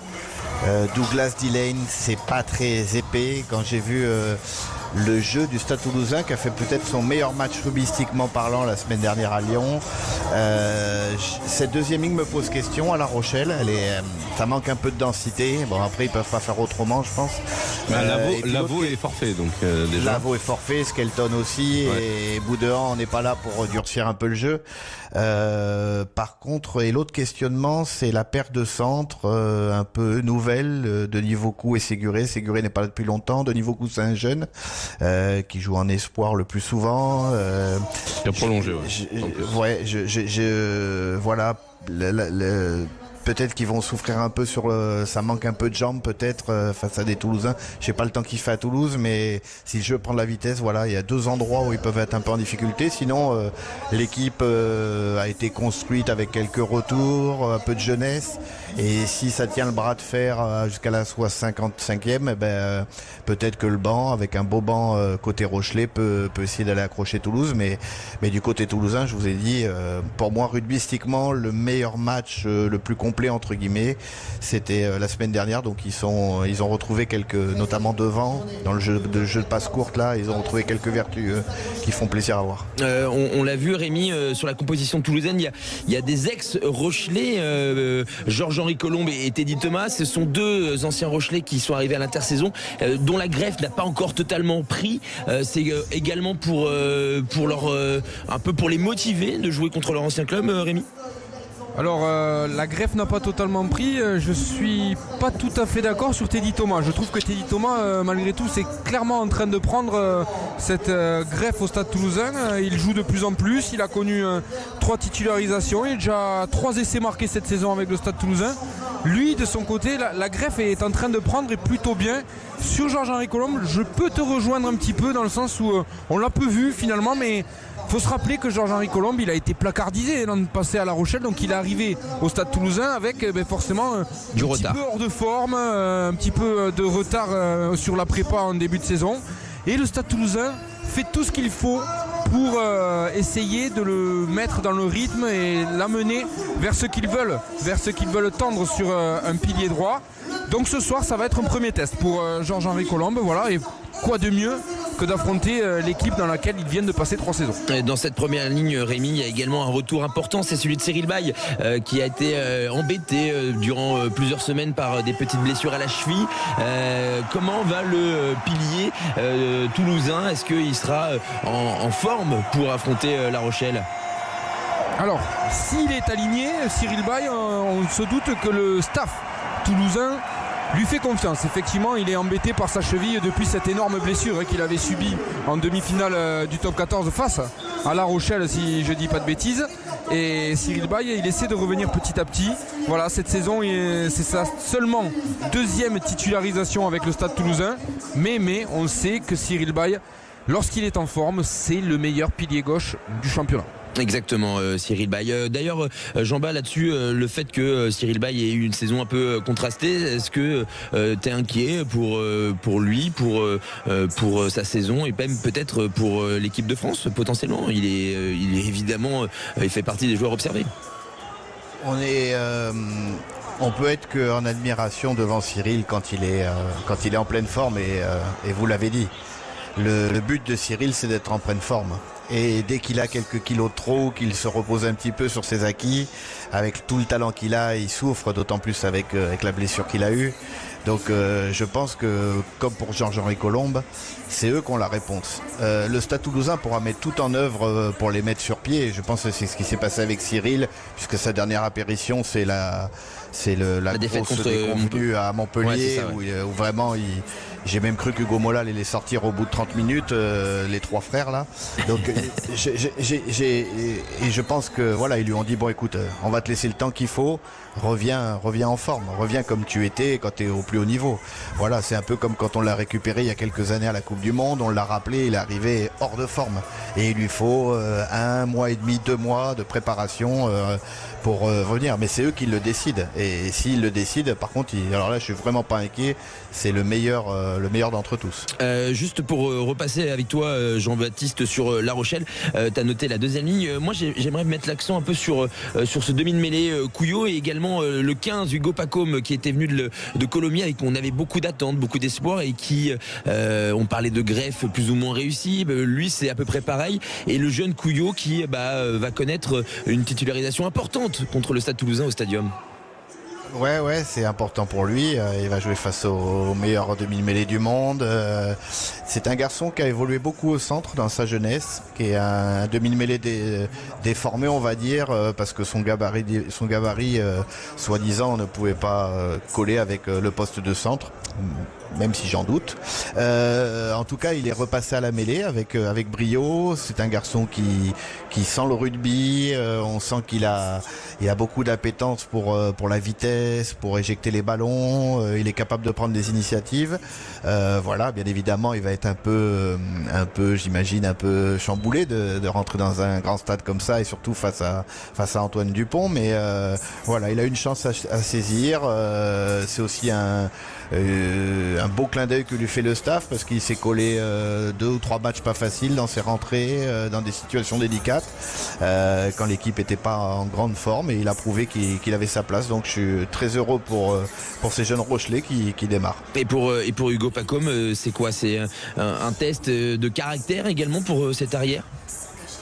Douglas Dillane, c'est pas très épais. Quand j'ai vu le jeu du Stade Toulousain qui a fait peut-être son meilleur match rubistiquement parlant la semaine dernière à Lyon, cette deuxième ligne me pose question à La Rochelle. Ça manque un peu de densité. Bon, après ils peuvent pas faire autrement, je pense. Lavaux est forfait, donc déjà. Lavaux est forfait, Skelton aussi, ouais. Et Boudéan, on n'est pas là pour durcir un peu le jeu. Par contre, et l'autre questionnement, c'est la paire de centre un peu nouvelle de Nivokou et Séguré. Séguré n'est pas là depuis longtemps. De Nivokou, c'est un jeune qui joue en espoir le plus souvent. Qui a prolongé, ouais. Voilà. Peut-être qu'ils vont souffrir un peu ça manque un peu de jambes peut-être face à des Toulousains. Je sais pas le temps qu'il fait à Toulouse, mais si le jeu prend de la vitesse, voilà, il y a deux endroits où ils peuvent être un peu en difficulté. Sinon, l'équipe a été construite avec quelques retours, un peu de jeunesse. Et si ça tient le bras de fer jusqu'à la 55e, peut-être que le banc, avec un beau banc côté Rochelais, peut essayer d'aller accrocher Toulouse. Mais du côté toulousain, je vous ai dit, pour moi, rugbystiquement, le meilleur match, le plus complet entre guillemets, c'était la semaine dernière. Donc ils ont retrouvé notamment devant dans le jeu de passe courte là, ils ont retrouvé quelques vertus qui font plaisir à voir. On l'a vu, Rémi, sur la composition toulousaine, il y a des ex-Rochelais, Georges-Henri Colombe et Teddy Thomas. Ce sont deux anciens Rochelais qui sont arrivés à l'intersaison, dont la greffe n'a pas encore totalement pris. C'est également pour un peu pour les motiver de jouer contre leur ancien club, Rémi. Alors la greffe n'a pas totalement pris, je suis pas tout à fait d'accord sur Teddy Thomas. Je trouve que Teddy Thomas malgré tout c'est clairement en train de prendre cette greffe au Stade Toulousain. Il joue de plus en plus, il a connu 3 titularisations, il a déjà 3 essais marqués cette saison avec le Stade Toulousain. Lui de son côté la greffe est en train de prendre et plutôt bien. Sur Georges-Henri Colombe, je peux te rejoindre un petit peu dans le sens où on l'a peu vu finalement, mais faut se rappeler que Georges-Henri Colombe, il a été placardisé l'an passé à La Rochelle, donc il est arrivé au Stade Toulousain avec forcément du retard. Petit peu hors de forme, un petit peu de retard sur la prépa en début de saison. Et le Stade Toulousain fait tout ce qu'il faut pour essayer de le mettre dans le rythme et l'amener vers ce qu'ils veulent tendre sur un pilier droit. Donc ce soir, ça va être un premier test pour Georges-Henri Colombe, voilà, et quoi de mieux que d'affronter l'équipe dans laquelle ils viennent de passer 3 saisons. Dans cette première ligne, Rémi, il y a également un retour important, c'est celui de Cyril Baille qui a été embêté durant plusieurs semaines par des petites blessures à la cheville. Comment va le pilier toulousain? Est-ce qu'il sera en forme pour affronter La Rochelle? Alors, s'il est aligné, Cyril Baille, on se doute que le staff toulousain lui fait confiance. Effectivement, il est embêté par sa cheville depuis cette énorme blessure qu'il avait subie en demi-finale du top 14 face à La Rochelle, si je dis pas de bêtises. Et Cyril Baille, il essaie de revenir petit à petit. Voilà, cette saison, c'est sa seulement 2e titularisation avec le Stade Toulousain. Mais on sait que Cyril Baille, lorsqu'il est en forme, c'est le meilleur pilier gauche du championnat. Exactement, Cyril Baille. D'ailleurs, Jean-Baptiste, là-dessus, le fait que Cyril Baille ait eu une saison un peu contrastée, est-ce que tu es inquiet pour lui, pour sa saison et même peut-être pour l'équipe de France potentiellement? Il est évidemment, il fait partie des joueurs observés. On peut être qu'en admiration devant Cyril quand il est en pleine forme et vous l'avez dit. Le but de Cyril, c'est d'être en pleine forme. Et dès qu'il a quelques kilos de trop, qu'il se repose un petit peu sur ses acquis, avec tout le talent qu'il a, il souffre, d'autant plus avec la blessure qu'il a eue. Donc je pense que, comme pour Georges-Henri Colombe, c'est eux qui ont la réponse. Le Stade Toulousain pourra mettre tout en œuvre pour les mettre sur pied. Et je pense que c'est ce qui s'est passé avec Cyril, puisque sa dernière apparition, c'est la défaite grosse contre déconvenue à Montpellier, ouais, ça, ouais. où vraiment j'ai même cru qu'Hugo Mola allait les sortir au bout de 30 minutes, les trois frères là. Donc et je pense que voilà, ils lui ont dit bon écoute, on va te laisser le temps qu'il faut, reviens en forme, reviens comme tu étais quand tu es au plus haut niveau. Voilà, c'est un peu comme quand on l'a récupéré il y a quelques années à la Coupe du Monde, on l'a rappelé, il est arrivé hors de forme et il lui faut 1 mois et demi, 2 mois de préparation pour revenir. Mais c'est eux qui le décident. Et s'ils le décident, par contre, alors là, je suis vraiment pas inquiet. C'est le meilleur d'entre tous. Juste pour repasser avec toi, Jean-Baptiste, sur La Rochelle, tu as noté la deuxième ligne. Moi, j'aimerais mettre l'accent un peu sur ce demi de mêlée Couillot et également le 15 Hugo Pacôme qui était venu de Colomiers et qu'on avait beaucoup d'attentes, beaucoup d'espoir et qui, on parlait de greffe plus ou moins réussie. Lui, c'est à peu près pareil. Et le jeune Couillot qui va connaître une titularisation importante contre le Stade Toulousain au Stadium. Ouais, c'est important pour lui. Il va jouer face au meilleur demi-mêlée du monde. C'est un garçon qui a évolué beaucoup au centre dans sa jeunesse, qui est un demi-mêlée déformé, on va dire, parce que son gabarit soi-disant, ne pouvait pas coller avec le poste de centre. Même si j'en doute. En tout cas, il est repassé à la mêlée avec brio. C'est un garçon qui sent le rugby. On sent qu'il a beaucoup d'appétence pour la vitesse, pour éjecter les ballons. Il est capable de prendre des initiatives. Voilà, bien évidemment, il va être un peu, j'imagine, un peu chamboulé de rentrer dans un grand stade comme ça et surtout face à Antoine Dupont. Mais voilà, il a une chance à saisir. C'est aussi un beau clin d'œil que lui fait le staff parce qu'il s'est collé 2 ou 3 matchs pas faciles dans ses rentrées, dans des situations délicates quand l'équipe n'était pas en grande forme et il a prouvé qu'il avait sa place. Donc je suis très heureux pour ces jeunes Rochelais qui démarrent. Et pour Hugo Pacôme, c'est quoi? C'est un test de caractère également pour cet arrière?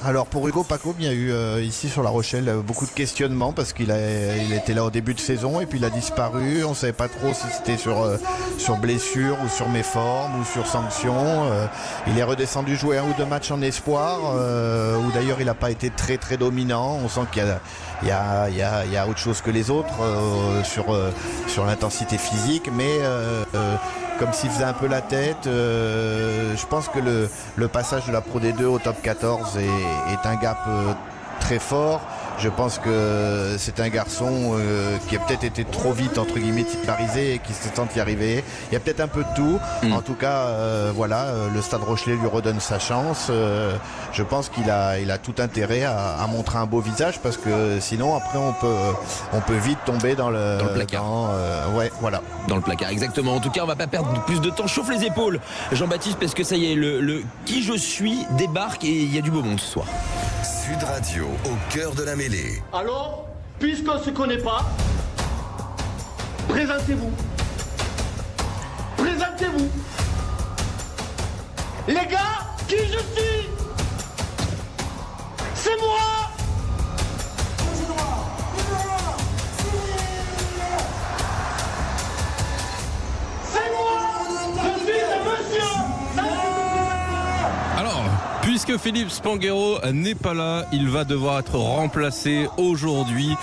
Alors pour Hugo Pacôme, il y a eu ici sur La Rochelle beaucoup de questionnements parce qu'il était là au début de saison et puis il a disparu. On ne savait pas trop si c'était sur blessure ou sur méforme ou sur sanction. Il est redescendu jouer 1 ou 2 matchs en espoir où d'ailleurs il n'a pas été très très dominant. On sent qu'il y a autre chose que les autres sur l'intensité physique, mais comme s'il faisait un peu la tête. Je pense que le passage de la Pro D2 au top 14 est un gap très fort. Je pense que c'est un garçon qui a peut-être été trop vite entre guillemets titularisé et qui se sent y arriver. Il y a peut-être un peu de tout. En tout cas, voilà, le Stade Rochelais lui redonne sa chance. Je pense qu'il a tout intérêt à montrer un beau visage parce que sinon après on peut vite tomber dans le placard. Ouais, voilà. Dans le placard, exactement. En tout cas, on va pas perdre plus de temps. Chauffe les épaules, Jean-Baptiste, parce que ça y est, le qui je suis débarque et il y a du beau monde ce soir. Sud Radio, au cœur de la mêlée. Alors, puisqu'on ne se connaît pas, présentez-vous. Présentez-vous. Les gars, qui je suis? C'est moi. C'est moi. Je suis le monsieur. Alors, puisque Philippe Spanghero n'est pas là, il va devoir être remplacé aujourd'hui.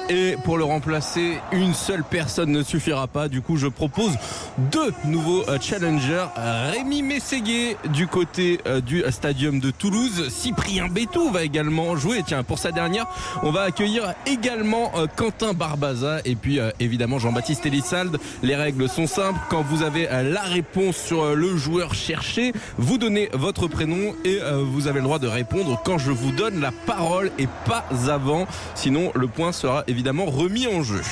Et pour le remplacer, une seule personne ne suffira pas. Du coup, je propose 2 nouveaux challengers. Rémi Mességuier du côté du Stadium de Toulouse. Cyprien Bétou va également jouer. Tiens, pour sa dernière, on va accueillir également Quentin Barbaza. Et puis, évidemment, Jean-Baptiste Elissalde. Les règles sont simples. Quand vous avez la réponse sur le joueur cherché, vous donnez votre prénom et vous avez le droit de répondre quand je vous donne la parole et pas avant. Sinon, le point sera évidemment remis en jeu.